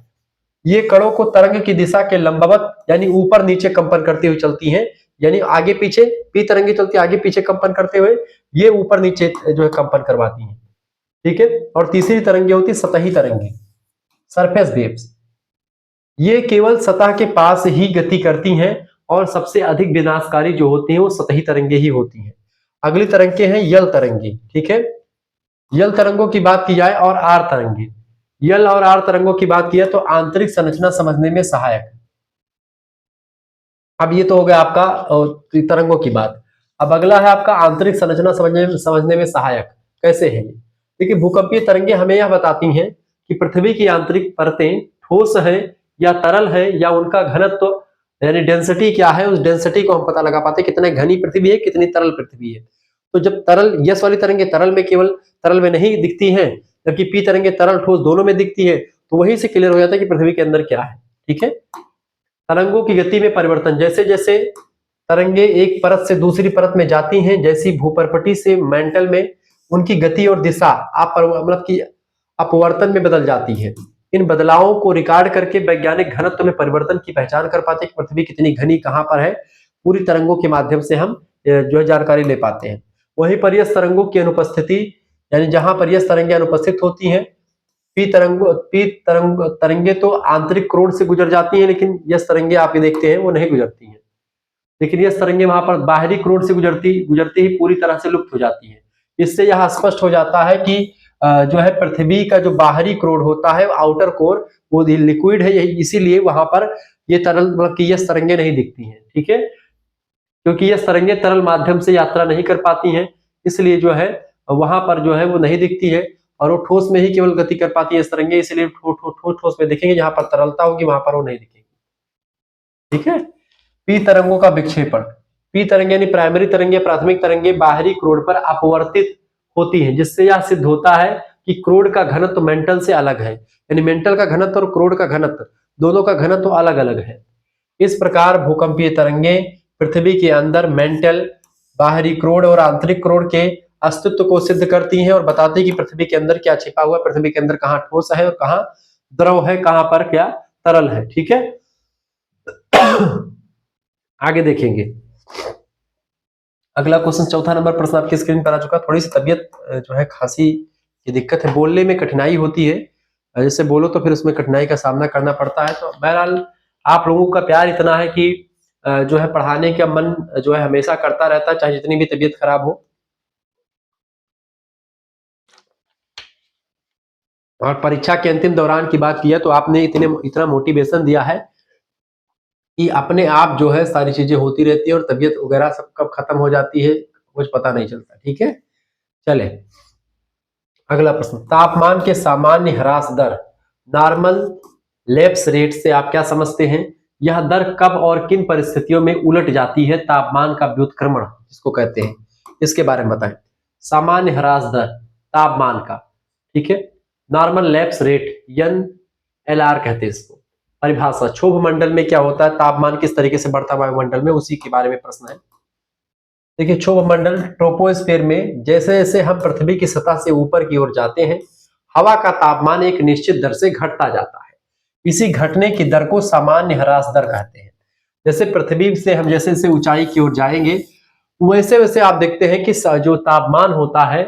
ये कणों को तरंग की दिशा के लंबवत यानी ऊपर नीचे कंपन करते हुए चलती हैं। यानी आगे पीछे पी तरंगी चलती है, आगे पीछे कंपन करते हुए, ये ऊपर नीचे जो है कंपन करवाती हैं। ठीक है। और तीसरी तरंगे होती सतही तरंगे, सरफेस वेव्स। ये केवल सतह के पास ही गति करती हैं और सबसे अधिक विनाशकारी जो होती हैं वो सतही तरंगे ही होती हैं। अगली तरंगे हैं यल तरंगे। ठीक है। यल तरंगों की बात की जाए और आर तरंगे। यल और आर तरंगों की बात किया तो आंतरिक संरचना समझने में सहायक। अब ये तो हो गया आपका तरंगों की बात। अब अगला है आपका आंतरिक संरचना समझने में सहायक। कैसे है ये? देखिए, भूकंपीय तरंगे हमें यह बताती हैं कि पृथ्वी की आंतरिक परतें ठोस है या तरल है, या उनका घनत्व यानी डेंसिटी क्या है, उस डेंसिटी को हम पता लगा पाते कितने घनी पृथ्वी है, कितनी तरल पृथ्वी है। तो जब तरल यस वाली तरंगे तरल में केवल तरल में नहीं दिखती हैं, जबकि पी तरंगे तरल ठोस दोनों में दिखती है, तो वहीं से क्लियर हो जाता है कि पृथ्वी के अंदर क्या है। ठीक है। तरंगों की गति में परिवर्तन। जैसे जैसे तरंगे एक परत से दूसरी परत में जाती हैं, जैसी भूपर्पटी से मेंटल में, उनकी गति और दिशा मतलब कि अपवर्तन में बदल जाती है। इन बदलावों को रिकॉर्ड करके वैज्ञानिक घनत्व में परिवर्तन की पहचान कर पाते हैं कि पृथ्वी कितनी घनी कहां पर है। पूरी तरंगों के माध्यम से हम जो है जानकारी ले पाते हैं। वहीं पर यह तरंगों की अनुपस्थिति, यानी जहां पर यह तरंगे अनुपस्थित होती हैं, तरंगे तो आंतरिक क्रोड से गुजर जाती हैं, लेकिन यह तरंगे आप ये देखते हैं वो नहीं गुजरती हैं। लेकिन यह तरंगे वहां पर बाहरी क्रोड से गुजरती ही पूरी तरह से लुप्त हो जाती है। इससे यह स्पष्ट हो जाता है कि जो है पृथ्वी का जो बाहरी क्रोड होता है, आउटर कोर, वो लिक्विड है, इसीलिए वहां पर ये तरल मतलब कि यह तरंगे नहीं दिखती हैं। ठीक है। क्योंकि यह तरंगे तरल माध्यम से यात्रा नहीं कर पाती हैं, इसलिए जो है वहां पर जो है वो नहीं दिखती है, और वो ठोस में ही केवल गति कर पाती है इस तरंगे, इसलिए ठोस में दिखेंगे, जहां पर तरलता होगी वहां पर वो नहीं दिखेंगे। ठीक है। पी तरंगों का विक्षेपण। पी तरंगे यानी प्राइमरी तरंगे, प्राथमिक तरंगे बाहरी क्रोड पर अपवर्तित होती हैं, जिससे यह सिद्ध होता है कि क्रोड का घनत्व मेंटल से अलग है। यानी मेंटल का घनत्व और क्रोड का घनत्व, दोनों का घनत्व अलग अलग है। इस प्रकार भूकंपीय तरंगे पृथ्वी के अंदर मेंटल, बाहरी क्रोड और आंतरिक क्रोड के अस्तित्व को सिद्ध करती हैं और बताती है कि पृथ्वी के अंदर क्या छिपा हुआ है, पृथ्वी के अंदर कहाँ ठोस है और कहाँ द्रव है, कहाँ पर क्या तरल है। ठीक है। आगे देखेंगे। अगला क्वेश्चन, चौथा नंबर प्रश्न आपकी स्क्रीन पर आ चुका। थोड़ी सी तबियत जो है खांसी की दिक्कत है, बोलने में कठिनाई होती है, जैसे बोलो तो फिर उसमें कठिनाई का सामना करना पड़ता है। तो बहरहाल आप लोगों का प्यार इतना है कि जो है पढ़ाने का मन जो है हमेशा करता रहता है, चाहे जितनी भी तबीयत खराब हो। और परीक्षा के अंतिम दौरान की बात की है तो आपने इतना मोटिवेशन दिया है कि अपने आप जो है सारी चीजें होती रहती है और तबीयत वगैरह सब कब खत्म हो जाती है कुछ पता नहीं चलता। ठीक है। चले अगला प्रश्न, तापमान के सामान्य ह्रास दर, नॉर्मल लैप्स रेट से आप क्या समझते हैं? यह दर कब और किन परिस्थितियों में उलट जाती है? तापमान का व्युत्क्रमण जिसको कहते हैं, इसके बारे में बताएं। सामान्य ह्रास दर तापमान का। ठीक है। नॉर्मल लैप्स रेट, NLR कहते हैं इसको। परिभाषा, क्षोभ मंडल में क्या होता है, तापमान किस तरीके से बढ़ता है वायुमंडल में, उसी के बारे में प्रश्न है। देखिए, क्षोभ मंडल ट्रोपोस्फीयर में जैसे जैसे हम पृथ्वी की सतह से ऊपर की ओर जाते हैं, हवा का तापमान एक निश्चित दर से घटता जाता है। इसी घटने की दर को सामान्य ह्रास दर कहते हैं। जैसे पृथ्वी से हम जैसे जैसे ऊंचाई की ओर जाएंगे, वैसे वैसे आप देखते हैं कि जो तापमान होता है,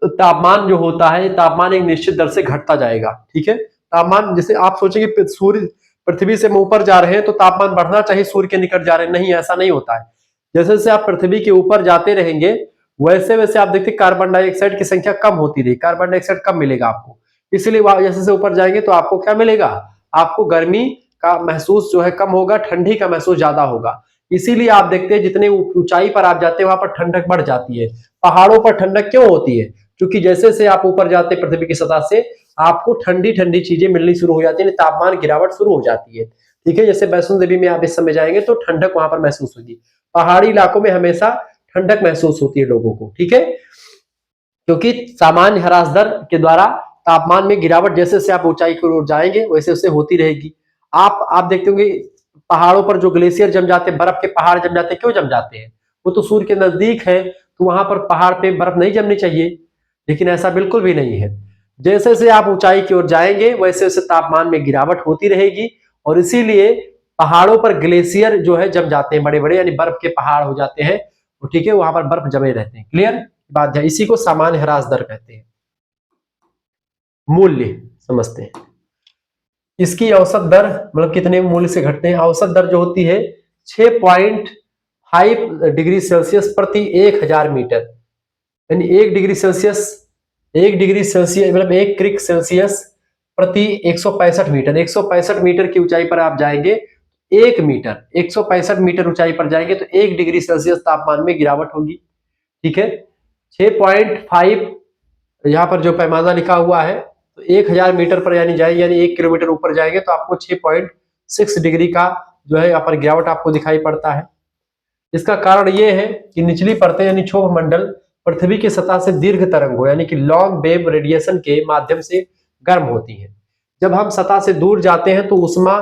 तापमान एक निश्चित दर से घटता जाएगा। ठीक है। तापमान, जैसे आप सोचेंगे सूर्य, पृथ्वी से हम ऊपर जा रहे हैं तो तापमान बढ़ना चाहिए, सूर्य के निकट जा रहे हैं, नहीं, ऐसा नहीं होता है। जैसे जैसे आप पृथ्वी के ऊपर जाते रहेंगे वैसे वैसे आप देखते कार्बन डाइऑक्साइड की संख्या कम होती रही, कार्बन डाइऑक्साइड कम मिलेगा आपको। इसलिए जैसे जैसे ऊपर जाएंगे तो आपको क्या मिलेगा, आपको गर्मी का महसूस जो है कम होगा, ठंडी का महसूस ज्यादा होगा। इसीलिए आप देखते हैं जितने ऊंचाई पर आप जाते हैं वहां पर ठंडक बढ़ जाती है। पहाड़ों पर ठंडक क्यों होती है, क्योंकि जैसे जैसे आप ऊपर जाते हैं पृथ्वी की सतह से आपको ठंडी ठंडी चीजें मिलनी शुरू हो जाती है, तापमान गिरावट शुरू हो जाती है। ठीक है, जैसे वैष्णो देवी में आप इस समय जाएंगे तो ठंडक वहां पर महसूस होगी। पहाड़ी इलाकों में हमेशा ठंडक महसूस होती है लोगों को। ठीक है, क्योंकि सामान्य ह्रास दर के द्वारा तापमान में गिरावट जैसे जैसे आप ऊंचाई की ओर जाएंगे वैसे वैसे होती रहेगी। आप देखते होंगे पहाड़ों पर जो ग्लेशियर जम जाते हैं, बर्फ के पहाड़ जम जाते हैं, क्यों जम जाते हैं, वो तो सूर्य के नजदीक है तो वहां पर पहाड़ पे बर्फ नहीं जमनी चाहिए, लेकिन ऐसा बिल्कुल भी नहीं है। जैसे जैसे आप ऊंचाई की ओर जाएंगे वैसे वैसे तापमान में गिरावट होती रहेगी, और इसीलिए पहाड़ों पर ग्लेशियर जो है जम जाते हैं, बड़े बड़े यानी बर्फ के पहाड़ हो जाते हैं। तो ठीक है, वहां पर बर्फ जमे रहते हैं। क्लियर बात है, इसी को सामान्य ह्रास दर कहते हैं। मूल्य समझते हैं, इसकी औसत दर मतलब कितने मूल्य से घटते हैं। औसत दर जो होती है 6.5 डिग्री सेल्सियस प्रति 1000 मीटर, यानी 1 डिग्री सेल्सियस, 1 डिग्री सेल्सियस मतलब 1 क्रिक सेल्सियस प्रति 165 मीटर। 165 मीटर की ऊंचाई पर आप जाएंगे, 1 मीटर 165 मीटर ऊंचाई पर जाएंगे तो 1 डिग्री सेल्सियस तापमान में गिरावट होगी। ठीक है, 6.5 यहाँ पर जो पैमाना लिखा हुआ है तो 1000 मीटर पर यानी जाए यानी 1 किलोमीटर ऊपर जाएंगे तो आपको 6.6 डिग्री का जो है यहाँ पर गिरावट आपको दिखाई पड़ता है। इसका कारण ये है कि निचली परतें यानी क्षोभ मंडल पृथ्वी की सतह से दीर्घ तरंगों यानी कि लॉन्ग वेव रेडिएशन के माध्यम से गर्म होती है। जब हम सतह से दूर जाते हैं तो उष्मा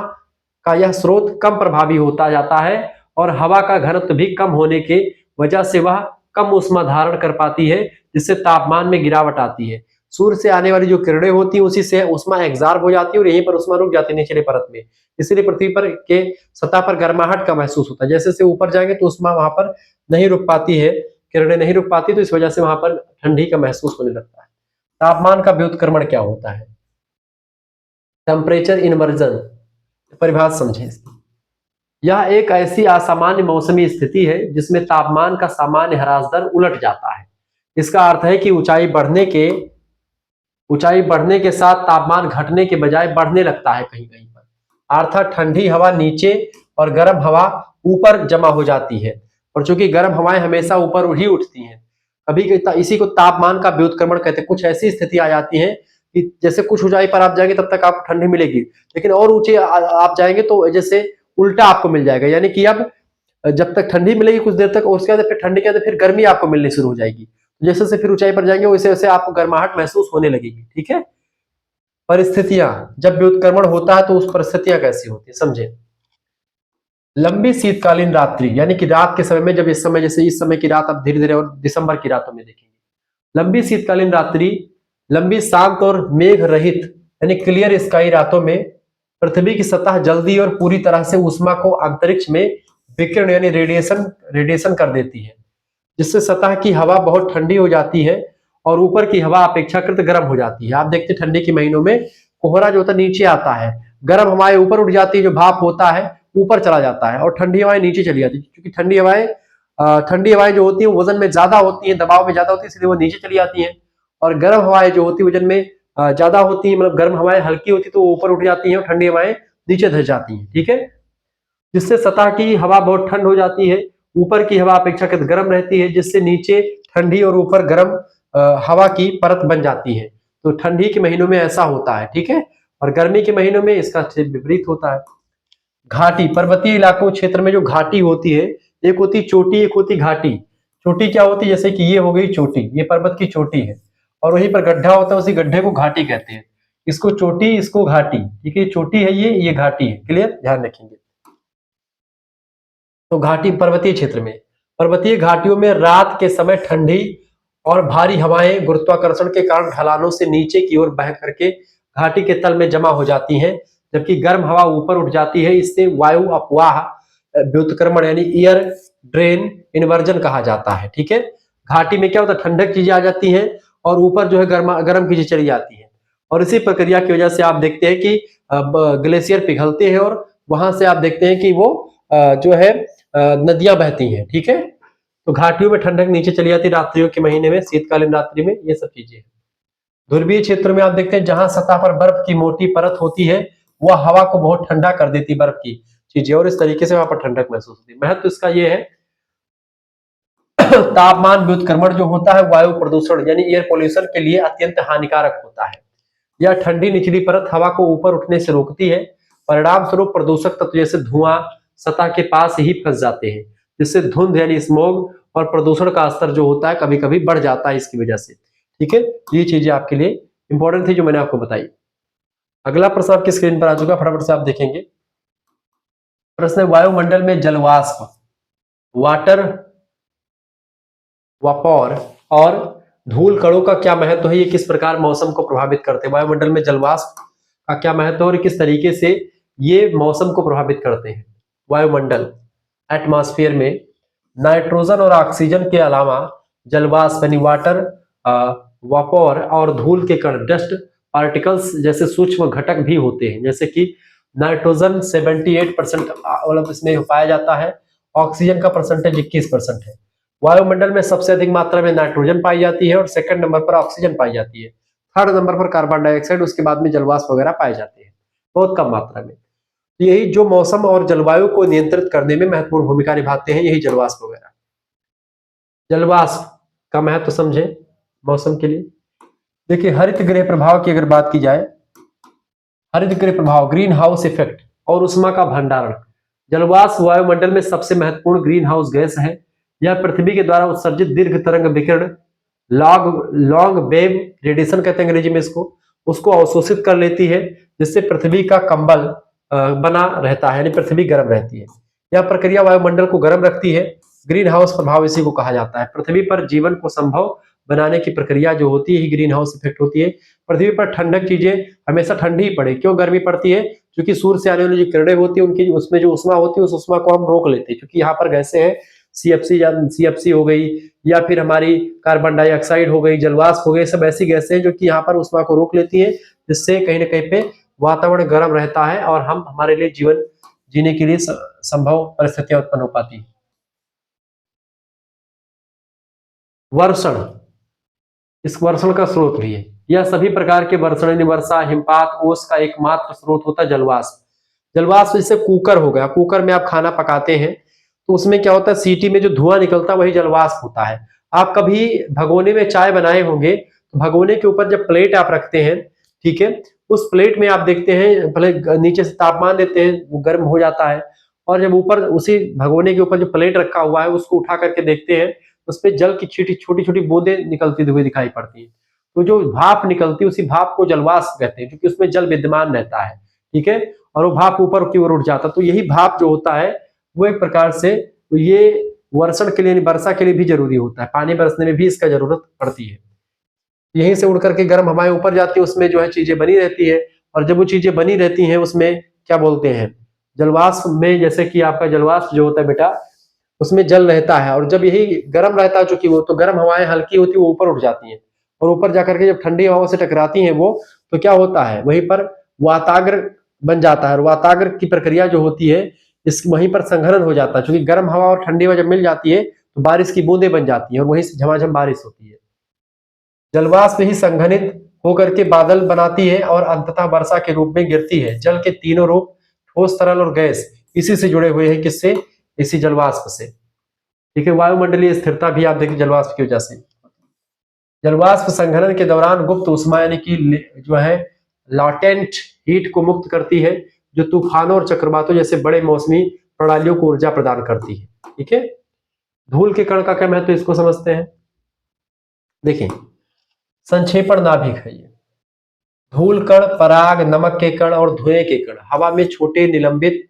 का यह स्रोत कम प्रभावी होता जाता है और हवा का घनत्व भी कम होने के वजह से वह कम उष्मा धारण कर पाती है, जिससे तापमान में गिरावट आती है। सूर्य से आने वाली जो किरणें होती है उसी से उष्मा एग्जॉर्ब हो जाती है और यहीं पर उष्मा रुक जाती है निचले परत में। इसलिए पृथ्वी पर के सतह पर गर्माहट का महसूस होता है। जैसे जैसे ऊपर जाएंगे तो उष्मा वहां पर नहीं रुक पाती है, किरणें नहीं रुक पाती, तो इस वजह से वहां पर ठंडी का महसूस होने लगता है। तापमान का व्युत्क्रमण क्या होता है, टेम्परेचर इनवर्जन परिभाषा समझें इसकी। यह एक ऐसी असामान्य मौसमी स्थिति है जिसमें तापमान का सामान्य ह्रास दर उलट जाता है। इसका अर्थ है कि ऊंचाई बढ़ने के साथ तापमान घटने के बजाय बढ़ने लगता है कहीं कहीं पर, अर्थात ठंडी हवा नीचे और गर्म हवा ऊपर जमा हो जाती है, और चूंकि गर्म हवाएं हमेशा ऊपर ही उठती हैं, कभी इसी को तापमान का व्युत्क्रमण कहते हैं। कुछ ऐसी स्थिति आ जाती है कि जैसे कुछ ऊंचाई पर आप जाएंगे तब तक आपको ठंडी मिलेगी, लेकिन और ऊंचे आप जाएंगे तो जैसे उल्टा आपको मिल जाएगा, यानी कि अब जब तक ठंडी मिलेगी कुछ देर तक, उसके बाद फिर ठंडी के बाद फिर गर्मी आपको मिलनी शुरू हो जाएगी। जैसे से फिर ऊंचाई पर जाएंगे वैसे वैसे आपको गर्माहट महसूस होने लगेगी। ठीक है, परिस्थितियां जब व्युत्क्रमण होता है तो उस परिस्थितियां कैसी होती है समझे। लंबी शीतकालीन रात्रि यानी कि रात के समय में, जब इस समय जैसे इस समय की रात आप धीरे धीरे और दिसंबर की रातों में देखेंगे, लंबी शीतकालीन रात्रि, लंबी शांत और मेघ रहित यानी क्लियर स्काई रातों में पृथ्वी की सतह जल्दी और पूरी तरह से ऊष्मा को अंतरिक्ष में विकिरण यानी रेडिएशन कर देती है, जिससे सतह की हवा बहुत ठंडी हो जाती है और ऊपर की हवा अपेक्षाकृत गर्म हो जाती है। आप देखते हैं ठंडी के महीनों में कोहरा जो होता है नीचे आता है, गर्म हवाएं ऊपर उठ जाती है, जो भाप होता है ऊपर चला जाता है, और ठंडी हवाएं नीचे चली जाती है। क्योंकि ठंडी हवाएं जो होती है वजन में ज्यादा होती है, दबाव में ज्यादा होती है, इसलिए वो नीचे चली जाती है। और गर्म हवाएं जो होती है वजन में ज्यादा होती है, मतलब गर्म हवाएं हल्की होती है तो ऊपर उठ जाती है और ठंडी हवाएं नीचे धस जाती है। ठीक है, जिससे सतह की हवा बहुत ठंड हो जाती है, ऊपर की हवा अपेक्षाकृत गर्म रहती है, जिससे नीचे ठंडी और ऊपर गर्म हवा की परत बन जाती है। तो ठंडी के महीनों में ऐसा होता है। ठीक है, और गर्मी के महीनों में इसका विपरीत होता है। घाटी, पर्वतीय इलाकों क्षेत्र में जो घाटी होती है, एक होती चोटी एक होती घाटी। चोटी क्या होती है, जैसे कि ये हो गई चोटी, ये पर्वत की चोटी है, और वहीं पर गड्ढा होता है, उसी गड्ढे को घाटी कहते हैं। इसको चोटी इसको घाटी, ठीक है, चोटी है ये घाटी है। क्लियर, ध्यान रखेंगे। तो घाटी पर्वतीय क्षेत्र में, पर्वतीय घाटियों में रात के समय ठंडी और भारी हवाएं गुरुत्वाकर्षण के कारण ढलानों से नीचे की ओर बह करके घाटी के तल में जमा हो जाती हैं, जबकि गर्म हवा ऊपर उठ जाती है। इससे वायु अपवाह व्युत्क्रमण यानी ईयर ड्रेन इन्वर्जन कहा जाता है। ठीक है, घाटी में क्या होता है, ठंडक चीजें आ जाती हैं और ऊपर जो है गर्म चीजें चली जाती हैं, और इसी प्रक्रिया की वजह से आप देखते हैं कि ग्लेशियर पिघलते हैं और वहां से आप देखते हैं कि वो जो है नदियां बहती हैं। ठीक है, तो घाटियों में ठंडक नीचे चली जाती है रात्रियों के महीने में, शीतकालीन रात्रि में, ये सब चीजें हैं। ध्रुवीय क्षेत्र में आप देखते हैं जहां सतह पर बर्फ की मोटी परत होती है वह हवा को बहुत ठंडा कर देती है, बर्फ की चीजें, और इस तरीके से वहां पर ठंडक महसूस होती है। महत्व इसका ये है तापमान व्युत्क्रमण जो होता है वायु प्रदूषण यानी एयर पोल्यूशन के लिए अत्यंत हानिकारक होता है। यह ठंडी निचली परत हवा को ऊपर उठने से रोकती है, परिणाम स्वरूप प्रदूषक तत्व जैसे धुआं सतह के पास ही फंस जाते हैं, जिससे धुंध यानी स्मोग और प्रदूषण का स्तर जो होता है कभी कभी बढ़ जाता है इसकी वजह से। ठीक है, ये चीजें आपके लिए इंपॉर्टेंट थी जो मैंने आपको बताई। अगला प्रश्न आपकी स्क्रीन पर आ चुका, फटाफट से आप देखेंगे। प्रश्न है वायुमंडल में जलवाष्प, वाटर वापौर और धूल कणों का क्या महत्व है, ये किस प्रकार मौसम को प्रभावित करते हैं। वायुमंडल में जलवाष्प का क्या महत्व है और किस तरीके से ये मौसम को प्रभावित करते हैं। वायुमंडल एटमॉस्फेयर में नाइट्रोजन और ऑक्सीजन के अलावा जलवाष्प यानी वाटर वापौर और धूल के कण डस्ट पार्टिकल्स जैसे सूक्ष्म घटक भी होते हैं, जैसे कि नाइट्रोजन 78% मतलब इसमें पाया जाता है, ऑक्सीजन का परसेंटेज 21% है। वायुमंडल में सबसे अधिक मात्रा में नाइट्रोजन पाई जाती है और सेकंड नंबर पर ऑक्सीजन पाई जाती है, थर्ड नंबर पर कार्बन डाइऑक्साइड, उसके बाद में जलवाष्प वगैरह पाए जाते हैं बहुत कम मात्रा में। यही जो मौसम और जलवायु को नियंत्रित करने में महत्वपूर्ण भूमिका निभाते हैं, यही जलवाष्प वगैरह। जलवाष्प का महत्व समझे मौसम के लिए। देखिए हरित गृह प्रभाव की अगर बात की जाए, हरित गृह प्रभाव ग्रीन हाउस इफेक्ट और उष्मा का भंडारण। जलवाष्प वायुमंडल में सबसे महत्वपूर्ण ग्रीन हाउस गैस है। यह पृथ्वी के द्वारा उत्सर्जित दीर्घ तरंग विकिरण लॉन्ग वेव रेडिएशन कहते हैं अंग्रेजी में इसको, उसको अवशोषित कर लेती है, जिससे पृथ्वी का कंबल बना रहता है, यानी पृथ्वी गर्म रहती है। यह प्रक्रिया वायुमंडल को गर्म रखती है। ग्रीन हाउस प्रभाव इसी को कहा जाता है। पृथ्वी पर जीवन को संभव बनाने की प्रक्रिया जो होती है ग्रीन हाउस इफेक्ट होती है। पृथ्वी पर ठंडक चीजें हमेशा ठंडी ही पड़े, क्यों गर्मी पड़ती है, क्योंकि सूर्य से आने वाली जो किरणें होती है उनकी उसमें जो उष्मा होती है उस उष्मा को हम रोक लेते हैं, क्योंकि यहाँ पर गैसें हैं, सीएफसी हो गई या फिर हमारी कार्बन डाइऑक्साइड हो गई, जलवाष्प हो गई, सब ऐसी गैसें हैं जो कि यहाँ पर उष्मा को रोक लेती है, जिससे कहीं ना कहीं पे वातावरण गर्म रहता है और हम हमारे लिए जीवन जीने के लिए संभव परिस्थितियां उत्पन्न हो पाती है। वर्षण, इस वर्षण का स्रोत भी है। यह सभी प्रकार के वर्षण वर्षा हिमपात ओस का एकमात्र स्रोत होता है जलवाष्प। जलवाष्प जैसे कुकर हो गया, कुकर में आप खाना पकाते हैं तो उसमें क्या होता है, सीटी में जो धुआं निकलता है वही जलवाष्प होता है। आप कभी भगोने में चाय बनाए होंगे तो भगोने के ऊपर जब प्लेट आप रखते हैं, ठीक है, उस प्लेट में आप देखते हैं पहले नीचे से तापमान देते हैं, वो गर्म हो जाता है, और जब ऊपर उसी भगोने के ऊपर जो प्लेट रखा हुआ है उसको उठा करके देखते हैं, उस पर जल की छोटी छोटी बूंदें निकलती हुई दिखाई पड़ती है। तो जो भाप निकलती है उसी भाप को जलवाष्प कहते हैं, क्योंकि उसमें जल विद्यमान रहता है, ठीक है, और वो भाप ऊपर की ओर उठ जाता है। तो यही भाप जो होता है वो एक प्रकार से, तो ये वर्षण के लिए वर्षा के लिए भी जरूरी होता है, पानी बरसने में भी इसका जरूरत पड़ती है। यहीं से उड़ करके गर्म हवाएं ऊपर जाती है, उसमें जो है चीजें बनी रहती है, और जब वो चीजें बनी रहती हैं उसमें क्या बोलते हैं, जलवाष्प में, जैसे कि आपका जलवाष्प जो होता है बेटा उसमें जल रहता है, और जब यही गर्म रहता है चूंकि वो, तो गर्म हवाएं हल्की होती है वो ऊपर उठ जाती हैं, और ऊपर जाकर के जब ठंडी हवाओं से टकराती हैं वो, तो क्या होता है वहीं पर वाताग्र बन जाता है, और वाताग्र की प्रक्रिया जो होती है इस वहीं पर संघनन हो जाता है, क्योंकि गर्म हवा और ठंडी हवा जब मिल जाती है तो बारिश की बूंदें बन जाती है और वहीं से झमाझम बारिश होती है। जलवाष्प ही संघनित होकर के बादल बनाती है और अंततः वर्षा के रूप में गिरती है। जल के तीनों रूप ठोस तरल और गैस इसी से जुड़े हुए हैं, किससे, इसी जलवाष्प से, ठीक है। वायुमंडलीय स्थिरता भी आप देखिए जलवाष्प की वजह से। जलवाष्प संघनन के दौरान गुप्त उष्मा यानी कि जो है लॉटेंट हीट को मुक्त करती है, जो तूफानों और चक्रवातों जैसे बड़े मौसमी प्रणालियों को ऊर्जा प्रदान करती है, ठीक है। धूल के कण का क्या महत्व, इसको समझते हैं। देखिए संक्षेपण नाभिक है ये। धूल कण, पराग, नमक के कण और धुएं के कण हवा में छोटे निलंबित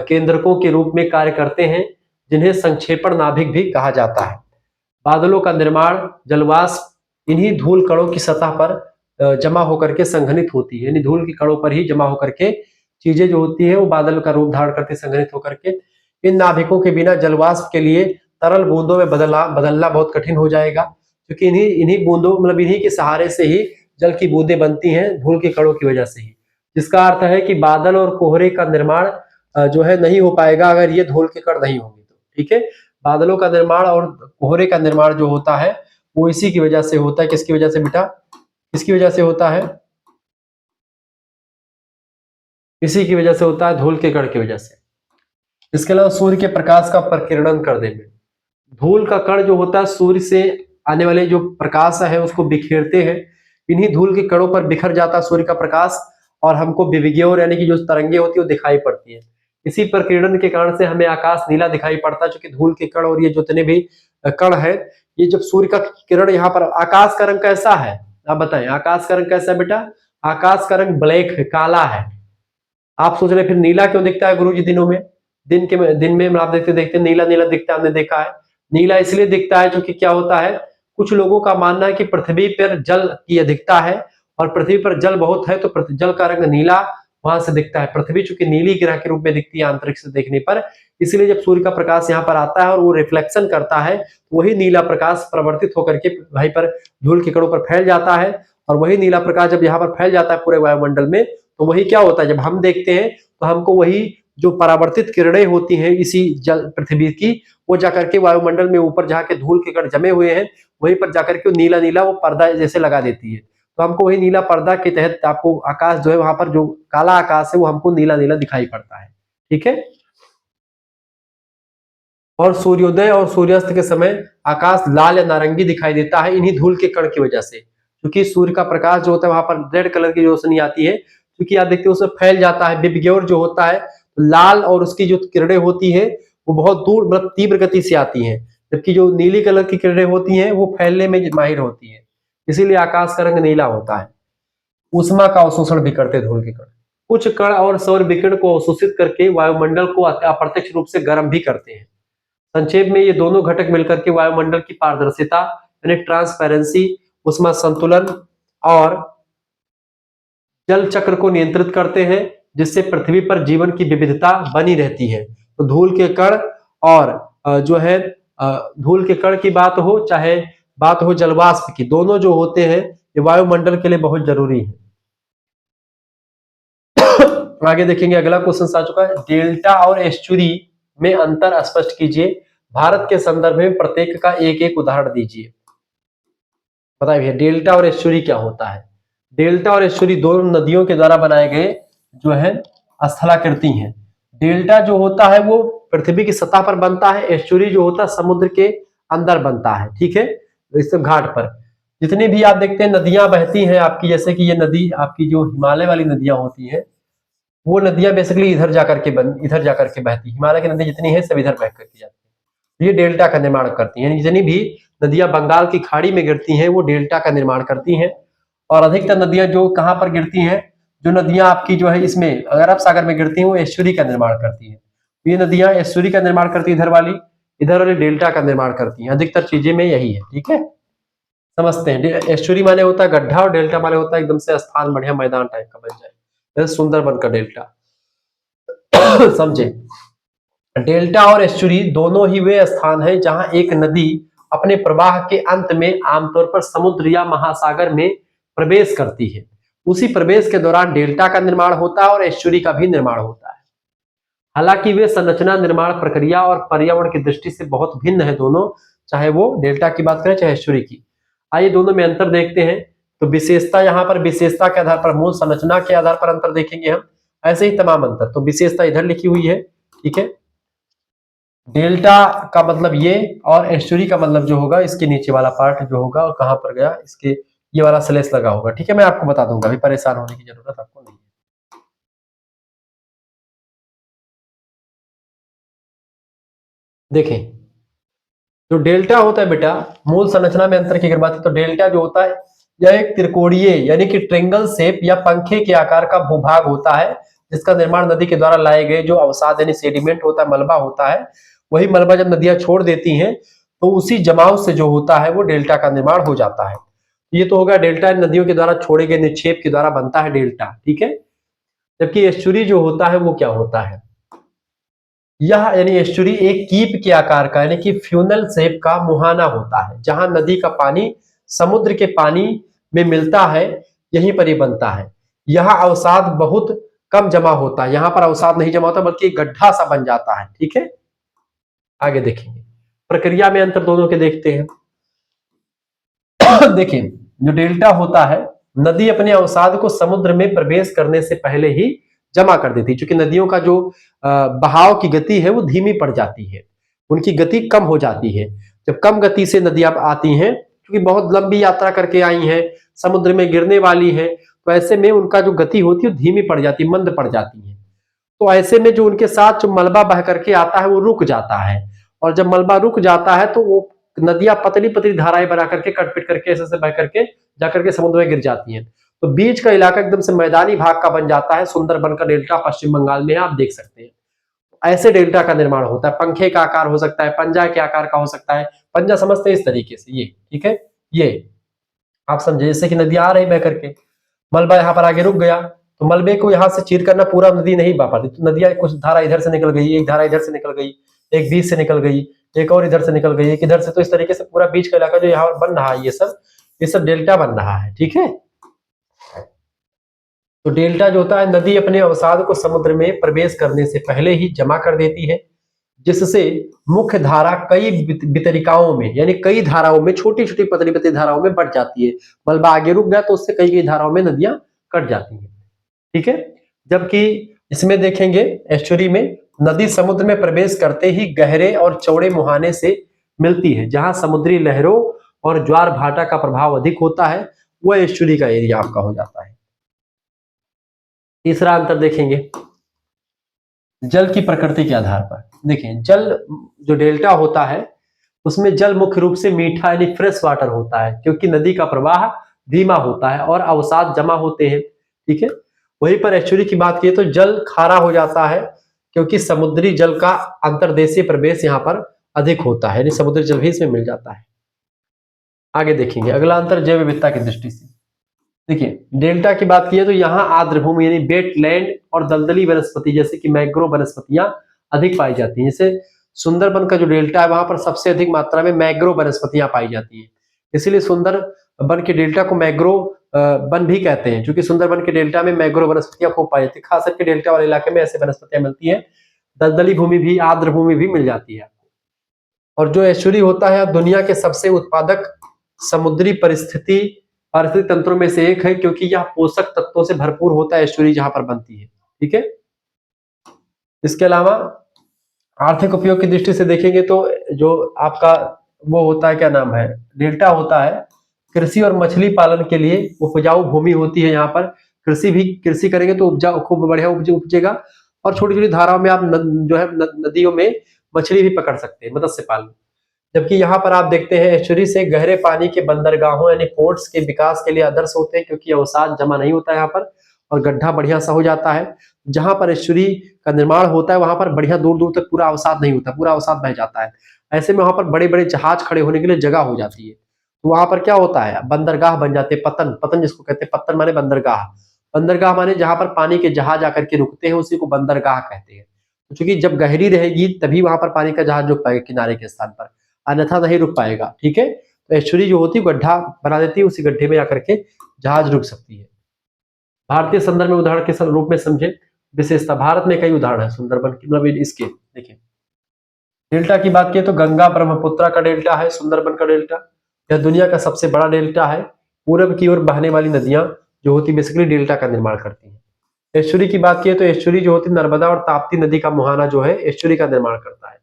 केंद्रकों के रूप में कार्य करते हैं, जिन्हें संक्षेपण नाभिक भी कहा जाता है। बादलों का निर्माण जलवाष्प इन्हीं धूल कणों की सतह पर जमा होकर के संघनित होती है, यानी धूल के कणों पर ही जमा होकर के चीजें जो होती है वो बादल का रूप धारण करके संघनित होकर के, इन नाभिकों के बिना जलवाष्प के लिए तरल बूंदों में बदलना बहुत कठिन हो जाएगा, क्योंकि इन्हीं बूंदों मतलब इन्हीं के सहारे से ही जल की बूंदें बनती हैं, धूल के कणों की वजह से ही। जिसका अर्थ है कि बादल और कोहरे का निर्माण जो है नहीं हो पाएगा अगर ये धूल के कण नहीं होंगे तो, ठीक है। बादलों का निर्माण और कोहरे का निर्माण जो होता है वो इसी की वजह से होता है। किसकी वजह से बेटा? किसकी वजह से होता है? इसी की वजह से होता है, धूल के कण की वजह से। इसके अलावा सूर्य के प्रकाश का प्रकीर्णन कर देंगे। धूल का कण जो होता है सूर्य से आने वाले जो प्रकाश है उसको बिखेरते हैं, इन्हीं धूल के कणों पर बिखर जाता है सूर्य का प्रकाश और हमको विकिरण यानी कि जो तरंगे होती है वो दिखाई पड़ती है। इसी प्रकीर्णन के कारण से हमें आकाश नीला दिखाई पड़ता है, क्योंकि धूल के कण और ये जितने भी कण है, ये जब सूर्य का किरण यहाँ पर, आकाश का रंग कैसा है आप बताएं? आकाश का रंग कैसा है बेटा? आकाश का रंग ब्लैक है, काला है। आप सोच रहे फिर नीला क्यों दिखता है गुरुजी दिनों में? दिन में आप देखते देखते नीला नीला दिखता है, हमने देखा है। नीला इसलिए दिखता है क्योंकि क्या होता है, कुछ लोगों का मानना है कि पृथ्वी पर जल की अधिकता है और पृथ्वी पर जल बहुत है, तो जल का रंग नीला वहां से दिखता है। पृथ्वी चूंकि नीली ग्रह के रूप में दिखती है अंतरिक्ष से देखने पर, इसलिए जब सूर्य का प्रकाश यहाँ पर आता है और वो रिफ्लेक्शन करता है, वही नीला प्रकाश परिवर्तित होकर के वहीं पर धूल के कणों पर फैल जाता है। और वही नीला प्रकाश जब यहाँ पर फैल जाता है पूरे वायुमंडल में, तो वही क्या होता है, जब हम देखते हैं तो हमको वही जो परावर्तित किरणें होती हैं इसी जल पृथ्वी की, वो जाकर के वायुमंडल में ऊपर जहाँ के धूल के कण जमे हुए हैं वहीं पर जाकर के नीला नीला वो पर्दा जैसे लगा देती है। तो हमको वही नीला पर्दा के तहत आपको आकाश जो है वहां पर जो काला आकाश है वो हमको नीला नीला दिखाई पड़ता है। ठीक है। और सूर्योदय और सूर्यास्त के समय आकाश लाल या नारंगी दिखाई देता है, इन्हीं धूल के कण की वजह से। क्योंकि सूर्य का प्रकाश जो होता है वहां पर रेड कलर की रोशनी आती है, क्योंकि आप देखते हो उसमें फैल जाता है। विकिरण जो होता है लाल और उसकी जो किरणें होती है वो बहुत दूर मतलब तीव्र गति से आती हैं, जबकि जो नीली कलर की किरणें होती हैं वो फैलने में माहिर होती है, इसीलिए आकाश का रंग नीला होता है। ऊष्मा का अवशोषण भी करते धूल के कण। कुछ कण और सौर विकिरण को अवशोषित करके वायुमंडल को अप्रत्यक्ष रूप से गर्म भी करते हैं। संक्षेप में ये दोनों घटक मिलकर के वायुमंडल की पारदर्शिता यानी ट्रांसपेरेंसी, ऊष्मा संतुलन और जल चक्र को नियंत्रित करते हैं, जिससे पृथ्वी पर जीवन की विविधता बनी रहती है। तो धूल के कण और जो है धूल के कण की बात हो चाहे बात हो जलवाष्प की, दोनों जो होते हैं ये वायुमंडल के लिए बहुत जरूरी है। आगे देखेंगे, अगला क्वेश्चन आ चुका है, डेल्टा और एस्चुरी में अंतर स्पष्ट कीजिए। भारत के संदर्भ में प्रत्येक का एक एक उदाहरण दीजिए। बताइए भैया डेल्टा और एस्चुरी क्या होता है? डेल्टा और एस्चुरी दोनों नदियों के द्वारा बनाए गए जो है स्थलाकृति हैं। डेल्टा जो होता है वो पृथ्वी की सतह पर बनता है, एस्चुरी जो होता है समुद्र के अंदर बनता है। ठीक है, इस घाट पर जितनी भी आप देखते हैं नदियां बहती हैं आपकी, जैसे कि ये नदी आपकी जो हिमालय वाली नदियां होती हैं, वो नदियां बेसिकली इधर जाकर के बहती, हिमालय की नदी जितनी है सब इधर बह करके जाती है। ये डेल्टा का निर्माण करती हैं। जितनी भी नदियां बंगाल की खाड़ी में गिरती हैं वो डेल्टा का निर्माण करती हैं। और अधिकतर नदियां जो कहां पर गिरती हैं, जो नदियां आपकी जो है इसमें अरब सागर में गिरती हैं वो एस्चुरी का निर्माण करती हैं। ये नदियां एस्चुरी का निर्माण करती है, इधर वाली डेल्टा का निर्माण करती हैं। अधिकतर चीजें में यही है। ठीक है, समझते हैं। एस्चुरी माने होता है गड्ढा और डेल्टा माने होता है एकदम से स्थान, बढ़िया मैदान टाइप का बन जाए, सुंदर बनकर डेल्टा। समझे? डेल्टा और एस्चुरी दोनों ही वे स्थान है जहां एक नदी अपने प्रवाह के अंत में आमतौर पर समुद्र या महासागर में प्रवेश करती है। उसी प्रवेश के दौरान डेल्टा का निर्माण होता है और एस्चुरी का भी निर्माण होता है। हालांकि वे संरचना, निर्माण प्रक्रिया और पर्यावरण की दृष्टि से बहुत भिन्न है दोनों, चाहे वो डेल्टा की बात करें चाहे एस्चुरी की। आइए दोनों में अंतर देखते हैं। तो विशेषता, यहाँ पर विशेषता के आधार पर, मूल संरचना के आधार पर अंतर देखेंगे हम, ऐसे ही तमाम अंतर। तो विशेषता इधर लिखी हुई है। ठीक है, डेल्टा का मतलब ये और एस्चुरी का मतलब जो होगा इसके नीचे वाला पार्ट जो होगा, और कहां पर गया इसके ये वाला स्लेश लगा होगा। ठीक है, मैं आपको बता दूंगा, अभी परेशान होने की जरूरत आपको नहीं है। देखें, जो डेल्टा होता है बेटा, मूल संरचना में अंतर की अगर बात है तो डेल्टा जो होता है यह एक त्रिकोणीय यानी कि ट्रेंगल शेप या पंखे के आकार का भूभाग होता है, जिसका निर्माण नदी के द्वारा लाए गए जो अवसाद यानी सेडिमेंट होता है, मलबा होता है, वही मलबा जब नदियां छोड़ देती हैं तो उसी जमाव से जो होता है वो डेल्टा का निर्माण हो जाता है। ये तो होगा डेल्टा, नदियों के द्वारा छोड़े गए निक्षेप के द्वारा बनता है डेल्टा। ठीक है, जबकि एस्चुरी जो होता है वो क्या होता है, यह यानी एस्चुरी एक कीप के आकार का यानी कि फ्यूनल शेप का मुहाना होता है, जहां नदी का पानी समुद्र के पानी में मिलता है, यहीं पर ही बनता है। यहाँ अवसाद बहुत कम जमा होता है, यहाँ पर अवसाद नहीं जमा होता बल्कि गड्ढा सा बन जाता है। ठीक है, आगे देखेंगे। प्रक्रिया में अंतर दोनों के देखते हैं। देखिए, जो डेल्टा होता है, नदी अपने अवसाद को समुद्र में प्रवेश करने से पहले ही जमा कर देती है, क्योंकि नदियों का जो बहाव की गति है वो धीमी पड़ जाती है, उनकी गति कम हो जाती है। जब कम गति से नदियां आती हैं, क्योंकि बहुत लंबी यात्रा करके आई हैं, समुद्र में गिरने वाली हैं, तो ऐसे में उनका जो गति होती है धीमी पड़ जाती है, मंद पड़ जाती है। तो ऐसे में जो उनके साथ जो मलबा बह करके आता है वो रुक जाता है, और जब मलबा रुक जाता है तो वो नदियां पतली पतली धाराएं बना करके कट पिट करके ऐसे बह करके जाकर के समुद्र में गिर जाती हैं। तो बीच का इलाका एकदम से मैदानी भाग का बन जाता है। सुंदरबन का डेल्टा पश्चिम बंगाल में आप देख सकते हैं। ऐसे डेल्टा का निर्माण होता है। पंखे का आकार हो सकता है, पंजा के आकार का हो सकता है। पंजा समझते हैं इस तरीके से, ये ठीक है, ये आप समझे, जैसे कि नदी आ रही बह करके, मलबा यहाँ पर आगे रुक गया, तो मलबे को यहाँ से चीर करना पूरा नदी नहीं बह पाती, तो नदियां कुछ धारा इधर से निकल गई, एक धारा इधर से निकल गई, एक बीच से निकल गई, एक और इधर से निकल गई, एक इधर से। तो इस तरीके से पूरा बीच का इलाका जो यहाँ पर बन रहा है, ये सब डेल्टा बन रहा है, ठीक है। तो डेल्टा जो होता है, नदी अपने अवसाद को समुद्र में प्रवेश करने से पहले ही जमा कर देती है, जिससे मुख्य धारा कई वितरिकाओं में, यानी कई धाराओं में, छोटी छोटी पतली पतली धाराओं में बढ़ जाती है। मलबा आगे रुक गया तो उससे कई कई धाराओं में नदियां कट जाती हैं, ठीक है। जबकि इसमें देखेंगे एस्चुरी में, नदी समुद्र में प्रवेश करते ही गहरे और चौड़े मुहाने से मिलती है। जहां समुद्री लहरों और ज्वार भाटा का प्रभाव अधिक होता है, वह एस्चुरी का एरिया आपका हो जाता है। तीसरा अंतर देखेंगे जल की प्रकृति के आधार पर। देखें, जल जो डेल्टा होता है उसमें जल मुख्य रूप से मीठा यानी फ्रेश वाटर होता है, क्योंकि नदी का प्रवाह धीमा होता है और अवसाद जमा होते हैं, ठीक है। वहीं पर एस्चुरी की बात किए तो जल खारा हो जाता है, क्योंकि समुद्री जल का अंतर्देशीय प्रवेश यहाँ पर अधिक होता है, यानी समुद्री जल भी इसमें मिल जाता है। आगे देखेंगे अगला अंतर जैव विविधता की दृष्टि से। देखिए, डेल्टा की बात की तो यहाँ आर्द्र भूमि यानी वेटलैंड और दलदली वनस्पति जैसे कि मैंग्रोव वनस्पतियां अधिक पाई जाती हैं। जैसे सुंदरबन का जो डेल्टा है वहां पर सबसे अधिक मात्रा में मैंग्रोव वनस्पतियां पाई जाती हैं, इसीलिए सुंदरबन के डेल्टा को मैंग्रोव वन भी कहते हैं, क्योंकि सुंदरबन के डेल्टा में मैंग्रोव वनस्पतियां खूब पाई जाती है। खास करके डेल्टा वाले इलाके में ऐसे वनस्पतियां मिलती है। दलदली भूमि भी, आर्द्र भूमि भी मिल जाती है। और जो एस्चुरी होता है दुनिया के सबसे उत्पादक समुद्री पारिस्थितिक तंत्रों में से एक है, क्योंकि यह पोषक तत्वों से भरपूर होता है एस्चुरी जहां पर बनती है, ठीक है। इसके अलावा आर्थिक उपयोग की दृष्टि से देखेंगे तो जो आपका वो होता है, क्या नाम है, डेल्टा होता है, कृषि और मछली पालन के लिए उपजाऊ भूमि होती है। यहाँ पर कृषि करेंगे तो उपजाऊ खूब बढ़िया उपजेगा, और छोटी छोटी धाराओं में आप जो है नदियों में मछली भी पकड़ सकते हैं, मत्स्य पालन। जबकि यहाँ पर आप देखते हैं एस्चुरी से गहरे पानी के बंदरगाहों यानी पोर्ट्स के विकास के लिए आदर्श होते हैं, क्योंकि अवसाद जमा नहीं होता है यहाँ पर, और गड्ढा बढ़िया सा हो जाता है। जहां पर एस्चुरी का निर्माण होता है वहां पर बढ़िया दूर दूर तक पूरा अवसाद नहीं होता, पूरा अवसाद बह जाता है। ऐसे में वहां पर बड़े बड़े जहाज खड़े होने के लिए जगह हो जाती है। तो वहां पर क्या होता है, बंदरगाह बन जाते हैं, पतन जिसको कहते हैं, पत्तन माने बंदरगाह, बंदरगाह माने जहां पर पानी के जहाज आकर के रुकते हैं, उसी को बंदरगाह कहते हैं। क्योंकि जब गहरी रहेगी तभी वहां पर पानी का जहाज रुक पाएगा किनारे के स्थान पर, अन्यथा नहीं रुक पाएगा, ठीक है। तो एस्चुरी जो होती है गड्ढा बना देती है, उसी गड्ढे में आकर के जहाज रुक सकती है। भारतीय संदर्भ में उदाहरण के रूप में समझे विशेषता। भारत में कई उदाहरण है सुंदरबन की, मतलब इसके देखिए, डेल्टा की बात करें तो गंगा ब्रह्मपुत्र का डेल्टा है सुंदरबन का डेल्टा। यह दुनिया का सबसे बड़ा डेल्टा है। पूरब की ओर बहने वाली नदियां जो होती बेसिकली डेल्टा का निर्माण करती हैं। एस्चुरी की बात करें तो एस्चुरी जो होती नर्मदा और ताप्ती नदी का मुहाना जो है एस्चुरी का निर्माण करता है।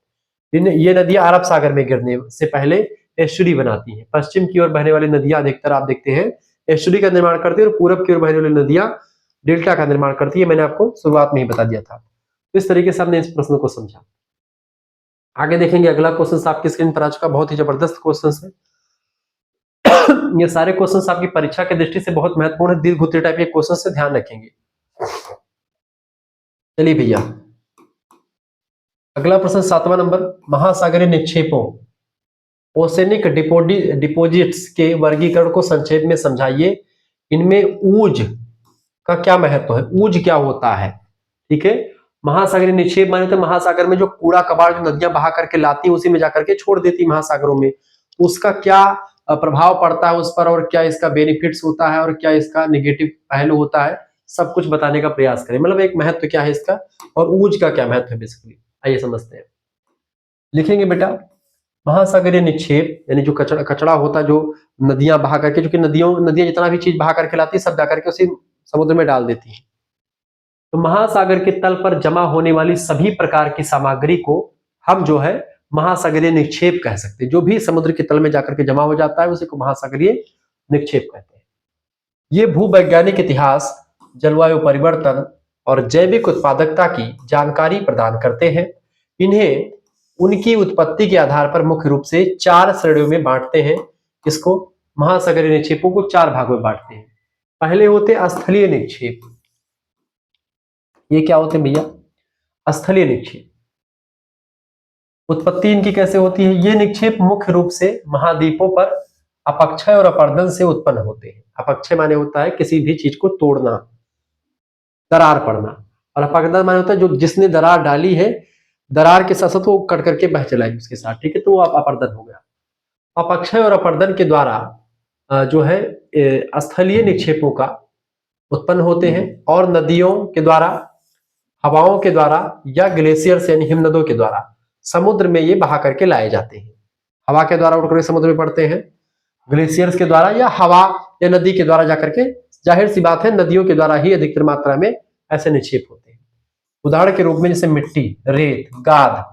ये नदियां अरब सागर में गिरने से पहले एस्चुरी बनाती हैं। पश्चिम की ओर बहने वाली नदियां अधिकतर आप देखते हैं एस्चुरी का निर्माण करती है, और पूरब की ओर बहने वाली नदियां डेल्टा का निर्माण करती है। मैंने आपको शुरुआत में ही बता दिया था। तो इस तरीके से हमने इस प्रश्न को समझा। आगे देखेंगे अगला क्वेश्चन आपकी स्क्रीन पर आ चुका, बहुत ही जबरदस्त क्वेश्चन है। ये सारे क्वेश्चन आपकी परीक्षा की दृष्टि से बहुत महत्वपूर्ण है, दीर्घ उत्तरीय टाइप के क्वेश्चन से ध्यान रखेंगे। चलिए भैया, अगला प्रश्न 7वां नंबर, महासागरीय निक्षेपों ओसेनिक डिपोजिट्स के वर्गीकरण को संक्षेप में समझाइए। इनमें ऊज का क्या महत्व है, ऊज क्या होता है, ठीक है। महासागरीय निक्षेप माने तो महासागर में जो कूड़ा कबाड़ जो नदियां बहा करके लाती है उसी में जाकर के छोड़ देती महासागरों में, उसका क्या प्रभाव पड़ता है उस पर, और क्या इसका बेनिफिट्स होता है और क्या इसका नेगेटिव पहलू होता है, सब कुछ बताने का प्रयास करें। मतलब एक महत्व क्या है इसका और ऊज का क्या महत्व है बेसिकली, आइए समझते हैं। लिखेंगे बेटा, महासागरीय निक्षेप यानी जो कचरा कचरा होता है जो नदियां बहा करके, जो कि नदियां जितना भी चीज बहा करके लाती है सब जाकर के उसी समुद्र में डाल देती है। तो महासागर के तल पर जमा होने वाली सभी प्रकार की सामग्री को हम जो है महासागरीय निक्षेप कह सकते हैं। जो भी समुद्र के तल में जाकर के जमा हो जाता है उसी को महासागरीय निक्षेप कहते हैं। ये भूवैज्ञानिक इतिहास, जलवायु परिवर्तन और जैविक उत्पादकता की जानकारी प्रदान करते हैं। इन्हें उनकी उत्पत्ति के आधार पर मुख्य रूप से 4 श्रेणियों में बांटते हैं। इसको महासागरीय निक्षेपों को 4 भागों में बांटते हैं। पहले होते स्थलीय निक्षेप। ये क्या होते हैं भैया? स्थलीय निक्षेप। उत्पत्ति इनकी कैसे होती है? ये निक्षेप मुख्य रूप से महाद्वीपों पर अपक्षय और अपरदन से उत्पन्न होते हैं। अपक्षय माने होता है किसी भी चीज को तोड़ना, दरार पड़ना, और अपरदन माने होता है जो जिसने दरार डाली है, दरार के साथ वो कट करके बह चला है उसके साथ, ठीक है, तो वो अपरदन हो गया। अपक्षय और अपरदन के द्वारा जो है स्थलीय निक्षेपों का उत्पन्न होते हैं, और नदियों के द्वारा, हवाओं के द्वारा या ग्लेशियर यानी हिमनदों के द्वारा समुद्र में ये बहा करके लाए जाते हैं। हवा के द्वारा उड़कर समुद्र में पड़ते हैं, ग्लेशियर्स के द्वारा या हवा या नदी के द्वारा जाकर के, जाहिर सी बात है नदियों के द्वारा ही अधिकतर मात्रा में ऐसे निक्षेप होते हैं। उदाहरण के रूप में जैसे मिट्टी, रेत, गाद,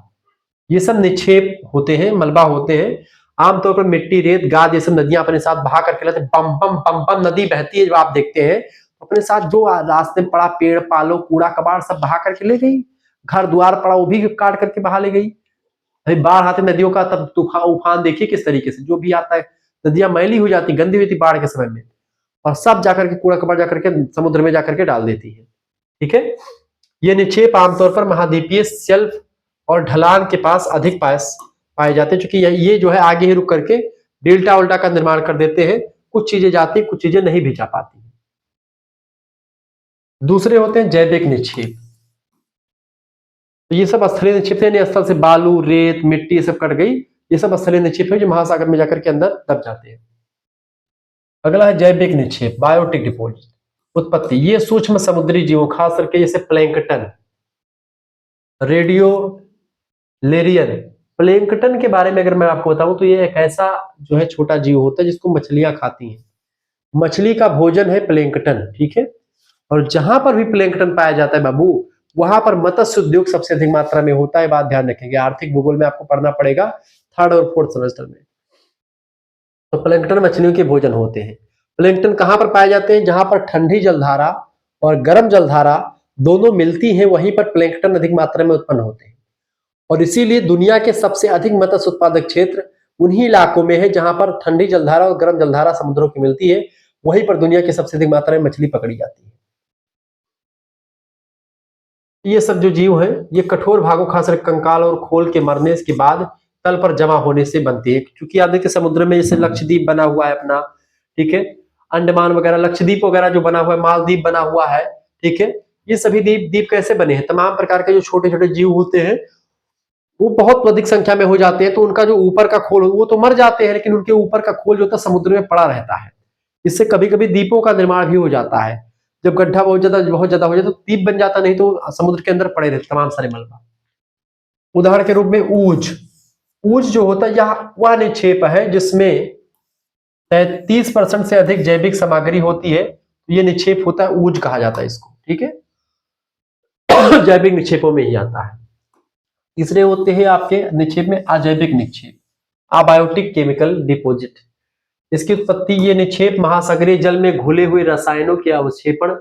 ये सब निक्षेप होते हैं, मलबा होते हैं। आमतौर पर मिट्टी, रेत, गाद ये सब नदियां अपने साथ बहा करके लाते हैं। बम बम बम बम नदी बहती है, जब आप देखते हैं अपने साथ जो रास्ते में पड़ा पेड़ पालो कूड़ा कबाड़ सब बहा करके ले गई, घर द्वार पड़ा वो भी काट करके बहा ले गई। अभी बाढ़ आते नदियों का तब तूफान उफान देखिए किस तरीके से, जो भी आता है नदियां मैली हो जाती, गंदी हुई थी बाढ़ के समय में, और सब जाकर के कूड़ा कबाड़ जाकर के समुद्र में जाकर के डाल देती है। ठीक है, ये निक्षेप आमतौर पर महाद्वीपीय शेल्फ और ढलान के पास अधिक पाए जाते हैं, क्योंकि ये जो है आगे ही रुक करके डेल्टा उल्टा का निर्माण कर देते हैं। कुछ चीजें जाती, कुछ चीजें नहीं भी जा पाती। दूसरे होते हैं जैविक निक्षेप। तो ये सब स्थलीय निक्षेप यानी स्थल से बालू, रेत, मिट्टी ये सब कट गई, ये सब स्थलीय निक्षेप है जो महासागर में जाकर के अंदर दब जाते हैं। अगला है जैविक निक्षेप, बायोटिक डिपोजिट। उत्पत्ति, ये सूक्ष्म समुद्री जीवों खास करके जैसे प्लैंकटन, रेडियो लेरियन। प्लैंकटन के बारे में अगर मैं आपको बताऊं तो ये एक ऐसा जो है छोटा जीव होता है जिसको मछलियां खाती हैं। मछली का भोजन है प्लैंकटन, ठीक है, और जहां पर भी प्लैंकटन पाया जाता है बाबू, वहां पर मत्स्य उद्योग सबसे अधिक मात्रा में होता है। बात ध्यान रखेंगे, आर्थिक भूगोल में आपको पढ़ना पड़ेगा 3rd और 4th सेमेस्टर में। तो प्लैंकटन मछलियों के भोजन होते हैं। प्लैंकटन कहां पर पाए जाते हैं? जहां पर ठंडी जलधारा और गर्म जलधारा दोनों मिलती हैं, वहीं पर प्लैंकटन अधिक मात्रा में उत्पन्न होते हैं। और इसीलिए दुनिया के सबसे अधिक मत्स्य उत्पादक क्षेत्र उन्हीं इलाकों में है जहां पर ठंडी जलधारा और गर्म जलधारा समुद्रों की मिलती है, वहीं पर दुनिया की सबसे अधिक मात्रा में मछली पकड़ी जाती है। ये सब जो जीव हैं ये कठोर भागों खासकर कंकाल और खोल के मरने के बाद तल पर जमा होने से बनती है। क्योंकि आप देखिए समुद्र में जैसे लक्षद्वीप बना हुआ है अपना, ठीक है, अंडमान वगैरह, लक्षद्वीप वगैरह जो बना हुआ है, मालदीप बना हुआ है, ठीक है, ये सभी द्वीप कैसे बने हैं? तमाम प्रकार के जो छोटे छोटे जीव होते हैं वो बहुत अधिक संख्या में हो जाते हैं, तो उनका जो ऊपर का खोल वो तो मर जाते हैं, लेकिन उनके ऊपर का खोल जो होता है समुद्र में पड़ा रहता है। इससे कभी कभी द्वीपों का निर्माण भी हो जाता है। जब गड्ढा बहुत ज्यादा हो जाता है तो द्वीप बन जाता, नहीं तो समुद्र के अंदर पड़े रहते तमाम सारे मलबा। उदाहरण के रूप में ऊज जो होता है यह वह निक्षेप है जिसमें 33% से अधिक जैविक सामग्री होती है। ये निक्षेप होता है, ऊज कहा जाता है इसको, ठीक है। जैविक निक्षेपों में ही आता है। तीसरे होते हैं आपके निक्षेप में अजैविक निक्षेप, अबायोटिक केमिकल डिपोजिट। इसकी उत्पत्ति, ये निक्षेप महासागरीय जल में घुले हुए रसायनों के अवक्षेपण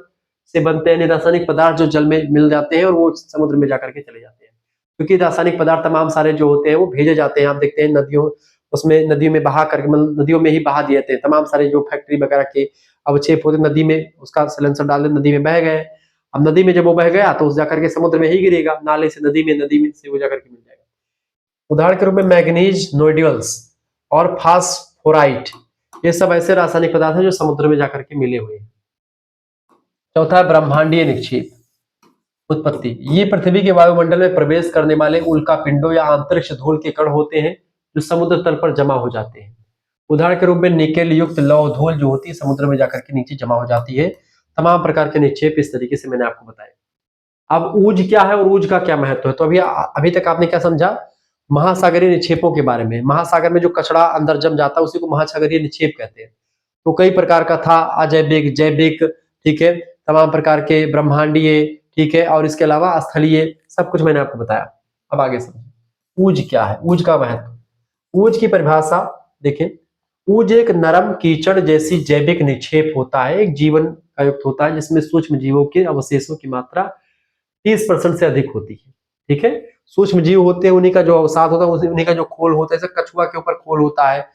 से बनते हैं। रासायनिक पदार्थ जो जल में मिल जाते हैं और वो समुद्र में जाकर के चले जाते हैं, क्योंकि रासायनिक पदार्थ तमाम सारे जो होते हैं वो भेजे जाते हैं। आप देखते हैं नदियों, उसमें नदियों में बहा करके, नदियों में ही बहा दिए जाते हैं तमाम सारे जो फैक्ट्री वगैरह के अवक्षेप होते नदी में, उसका सिलेंसर डाल दे, नदी में बह गए। अब नदी में जब वो बह गया तो उस जाकर के समुद्र में ही गिरेगा, नाले से नदी में से वो जाकर के मिल जाएगा। उदाहरण के रूप में मैग्नीज नोड्यूल्स और फास्फोराइट, ये सब ऐसे रासायनिक पदार्थ हैं जो समुद्र में जाकर के मिले हुए हैं। चौथा है ब्रह्मांडीय निक्षेप। उत्पत्ति, ये पृथ्वी के वायुमंडल में प्रवेश करने वाले उल्का पिंडों या अंतरिक्ष धूल के कण होते हैं जो समुद्र तल पर जमा हो जाते हैं। उदाहरण के रूप में निकेल युक्त लौह धूल जो होती है समुद्र में जाकर के नीचे जमा हो जाती है। तमाम प्रकार के निक्षेप इस तरीके से मैंने आपको बताया। अब ऊज क्या है और ऊज का क्या महत्व है? तो अभी तक आपने क्या समझा? महासागरीय निक्षेपों के बारे में। महासागर में जो कचरा अंदर जम जाता है उसी को महासागरीय निक्षेप कहते हैं। तो कई प्रकार का था, अजैविक, जैविक, ठीक है, तमाम प्रकार के, ब्रह्मांडीय, ठीक है, और इसके अलावा स्थलीय, सब कुछ मैंने आपको बताया। अब आगे समझो ऊज क्या है, ऊज का महत्व। ऊज की परिभाषा देखें, ऊज एक नरम कीचड़ जैसी जैविक निक्षेप होता है, एक जीवन का युक्त होता है जिसमें सूक्ष्म जीवों के अवशेषों की मात्रा 30% से अधिक होती है, ठीक है। सूक्ष्म जीव होते हैं, उन्हीं का जो अवसाद होता है, उन्हीं का जो खोल होता है, जैसे कछुआ के ऊपर खोल होता है,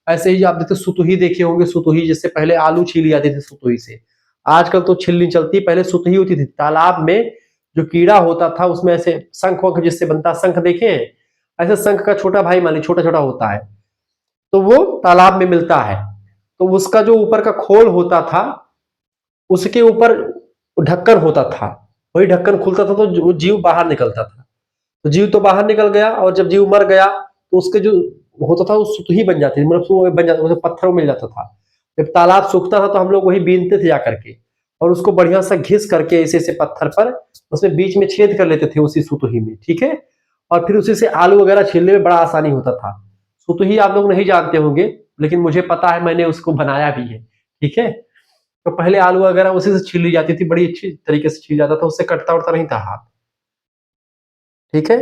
ऐसे ही आप देखते सुतुही देखे होंगे, सुतुही जैसे पहले आलू छीली जाती थी सुतुही से, आजकल तो छिल नहीं चलती, पहले सुतुही होती थी। तालाब में जो कीड़ा होता था उसमें ऐसे शंख वंख जिससे बनता, शंख देखे हैं, ऐसे शंख का छोटा भाई मान लीजिए, छोटा छोटा होता है, तो वो तालाब में मिलता है। तो उसका जो ऊपर का खोल होता था उसके ऊपर ढक्कन होता था, वही ढक्कन खुलता था तो जीव बाहर निकलता था। तो जीव तो बाहर निकल गया, और जब जीव मर गया तो उसके जो होता था वो सुतही बन जाती थी, मतलब वो बन जाता, उसे पत्थर मिल जाता था। जब तालाब सूखता था तो हम लोग वही बीनते थे जाकर के, और उसको बढ़िया सा घिस करके ऐसे ऐसे पत्थर पर उसमें बीच में छेद कर लेते थे उसी सुतही में, ठीक है। और फिर उसी से आलू वगैरह छीलने में बड़ा आसानी होता था। सुतही आप लोग नहीं जानते होंगे, लेकिन मुझे पता है, मैंने उसको बनाया भी है, ठीक है। तो पहले आलू वगैरह उसी से छील ली जाती थी, बड़ी अच्छी तरीके से छील जाता था, उससे कटता उड़ता नहीं था हाथ, ठीक है।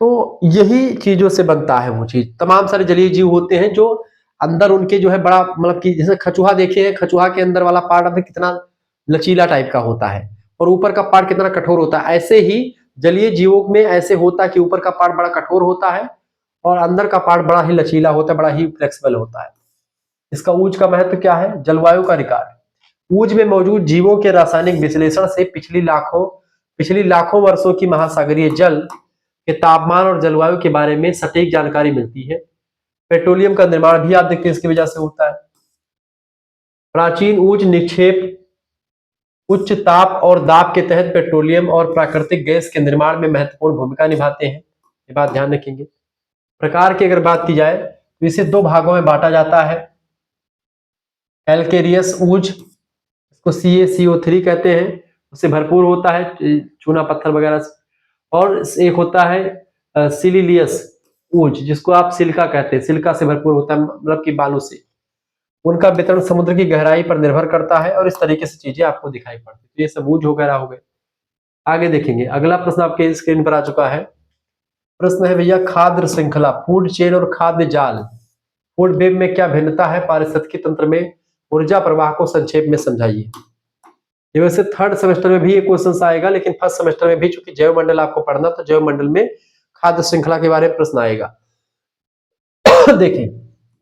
तो यही चीजों से बनता है वो चीज। तमाम सारे जलीय जीव होते हैं जो अंदर उनके जो है बड़ा, मतलब कि जैसे खचुहा देखे हैं, खचुहा के अंदर वाला पार्ट अब कितना लचीला टाइप का होता है और ऊपर का पार्ट कितना कठोर होता है। ऐसे ही जलीय जीवों में ऐसे होता है कि ऊपर का पार्ट बड़ा कठोर होता है और अंदर का पार्ट बड़ा ही लचीला होता है, बड़ा ही फ्लेक्सिबल होता है। इसका ऊज का महत्व क्या है? जलवायु का रिकॉर्ड। ऊज में मौजूद जीवों के रासायनिक विश्लेषण से पिछली लाखों वर्षों की महासागरीय जल के तापमान और जलवायु के बारे में सटीक जानकारी मिलती है। पेट्रोलियम का निर्माण भी आप देखते हैं इसकी वजह से होता है। प्राचीन ऊज निक्षेप उच्च ताप और दाब के तहत पेट्रोलियम और प्राकृतिक गैस के निर्माण में महत्वपूर्ण भूमिका निभाते हैं, ये बात ध्यान रखेंगे। प्रकार की अगर बात की जाए तो इसे दो भागों में बांटा जाता है। कैलकेरियस ऊज, इसको CaCO3 कहते हैं, उससे भरपूर होता है चूना पत्थर वगैरह से। और एक होता है सिलिलियस ऊज, जिसको आप सिलिका कहते हैं, सिलिका से भरपूर होता है, मतलब कि बालू से। उनका वितरण समुद्र की गहराई पर निर्भर करता है और इस तरीके से चीजें आपको दिखाई पड़ती है। ये सब ऊज वगैरह हो गए। आगे देखेंगे, अगला प्रश्न आपके स्क्रीन पर आ चुका है। प्रश्न है भैया, खाद्य श्रृंखला, फूड चेन और खाद्य जाल, फूड वेब में क्या भिन्नता है? पारिस्थितिकी तंत्र में ऊर्जा प्रवाह को संक्षेप में समझाइए। ये वैसे थर्ड सेमेस्टर में भी ये क्वेश्चन आएगा, लेकिन फर्स्ट सेमेस्टर में भी चूंकि जैव मंडल आपको पढ़ना, तो जैव मंडल में खाद्य श्रृंखला के बारे में प्रश्न आएगा। देखिए,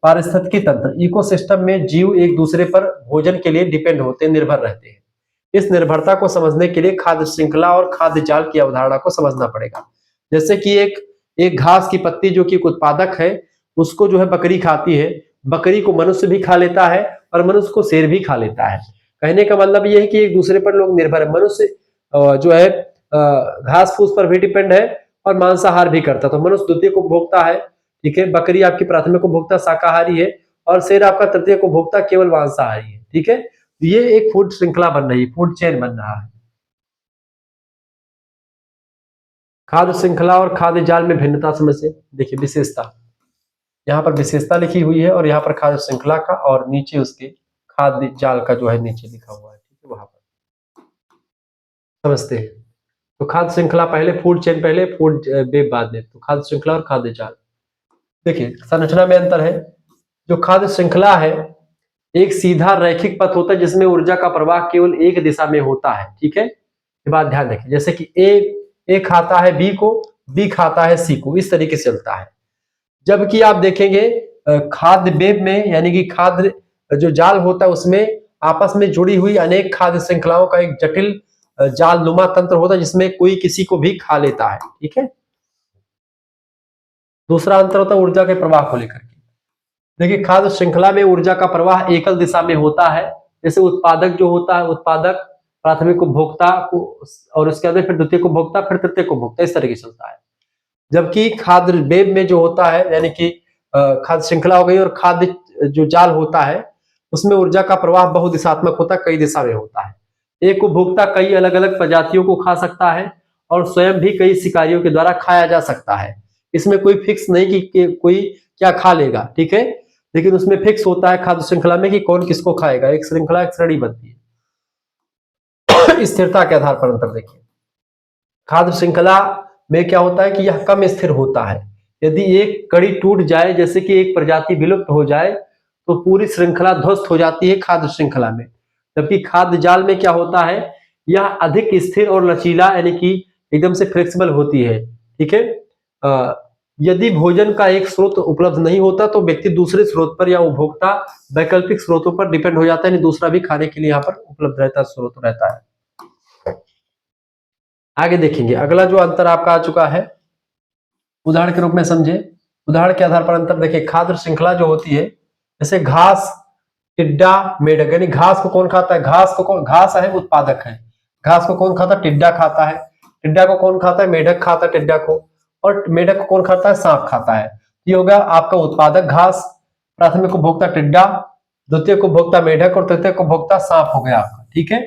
पारिस्थितिकी तंत्र, इकोसिस्टम में जीव एक दूसरे पर भोजन के लिए डिपेंड होते हैं, निर्भर रहते हैं। इस निर्भरता को समझने के लिए खाद्य श्रृंखला और खाद्य जाल की अवधारणा को समझना पड़ेगा। जैसे कि एक घास की पत्ती जो कि एक उत्पादक है, उसको जो है बकरी खाती है, बकरी को मनुष्य भी खा लेता है और मनुष्य को शेर भी खा लेता है। कहने का मतलब यह है कि एक दूसरे पर लोग निर्भर है। मनुष्य जो है घास फूस पर भी डिपेंड है और मांसाहार भी करता है, तो मनुष्य द्वितीय को भोगता है, ठीक है। बकरी आपकी प्राथमिक उपभोक्ता शाकाहारी है और शेर आपका तृतीय उपभोक्ता केवल मांसाहारी है, ठीक है। ये एक फूड श्रृंखला बन रही है, फूड चेन बन रहा है। खाद्य श्रृंखला और खाद्य जाल में भिन्नता समझिए। देखिए विशेषता, यहाँ पर विशेषता लिखी हुई है और यहाँ पर खाद्य श्रृंखला का, और नीचे उसके खाद्य जाल का जो है नीचे लिखा हुआ है, ठीक है, वहां पर समझते हैं। तो खाद्य श्रृंखला पहले, फूड चेन पहले, फूड वेब बाद में। तो खाद्य श्रृंखला और खाद्य जाल, देखिए संरचना में अंतर है। जो खाद्य श्रृंखला है एक सीधा रैखिक पथ होता है जिसमें ऊर्जा का प्रवाह केवल एक दिशा में होता है, ठीक है। ये बात ध्यान रखें, जैसे कि ए खाता है बी को, बी खाता है सी को, इस तरीके से चलता है। जबकि आप देखेंगे खाद्य वेब में, यानी कि खाद्य जो जाल होता है उसमें आपस में जुड़ी हुई अनेक खाद्य श्रृंखलाओं का एक जटिल जाल नुमा तंत्र होता है जिसमें कोई किसी को भी खा लेता है, ठीक है। दूसरा अंतर होता है ऊर्जा के प्रवाह को लेकर के। देखिए खाद्य श्रृंखला में ऊर्जा का प्रवाह एकल दिशा में होता है, जैसे उत्पादक जो होता है, उत्पादक प्राथमिक उपभोक्ता को, और उसके अंदर फिर द्वितीय उपभोक्ता, फिर तृतीय उपभोक्ता, इस तरीके से चलता है। जबकि खाद्य वेब में जो होता है, यानी कि खाद्य श्रृंखला हो गई और खाद्य जो जाल होता है, उसमें ऊर्जा का प्रवाह बहुदिशात्मक होता है, कई दिशा में होता है। एक उपभोक्ता कई अलग अलग प्रजातियों को खा सकता है और स्वयं भी कई शिकारियों के द्वारा खाया जा सकता है। इसमें कोई फिक्स नहीं कि कोई क्या खा लेगा, ठीक है, लेकिन उसमें फिक्स होता है खाद्य श्रृंखला में कि कौन किसको खाएगा। एक श्रृंखला, एक श्रेणी बनती है। स्थिरता के आधार पर अंतर देखिए, खाद्य श्रृंखला में क्या होता है कि यह कम स्थिर होता है। यदि एक कड़ी टूट जाए, जैसे कि एक प्रजाति विलुप्त हो जाए, तो पूरी श्रृंखला ध्वस्त हो जाती है खाद्य श्रृंखला में। जबकि खाद्य जाल में क्या होता है, यह अधिक स्थिर और लचीला, यानी कि एकदम से फ्लेक्सिबल होती है, ठीक है। यदि भोजन का एक स्रोत उपलब्ध नहीं होता तो व्यक्ति दूसरे स्रोत पर या उपभोक्ता वैकल्पिक स्रोतों पर डिपेंड हो जाता है, दूसरा भी खाने के लिए यहाँ पर उपलब्ध रहता है, स्रोत रहता है। आगे देखेंगे, अगला जो अंतर आपका आ चुका है, उदाहरण के रूप में समझे। उदाहरण के आधार पर अंतर देखिए, खाद्य श्रृंखला जो होती है, जैसे घास, टिड्डा, मेढक, यानी घास को कौन खाता है, घास है उत्पादक है, घास को कौन खाता है, टिड्डा खाता है, टिड्डा को कौन खाता है, मेढक खाता है टिड्डा को, और मेढक को कौन खाता है, सांप खाता है। ये होगा आपका उत्पादक घास, प्राथमिक उपभोक्ता टिड्डा, द्वितीय उपभोक्ता मेढक और तृतीय उपभोक्ता सांप हो गया आपका, ठीक है।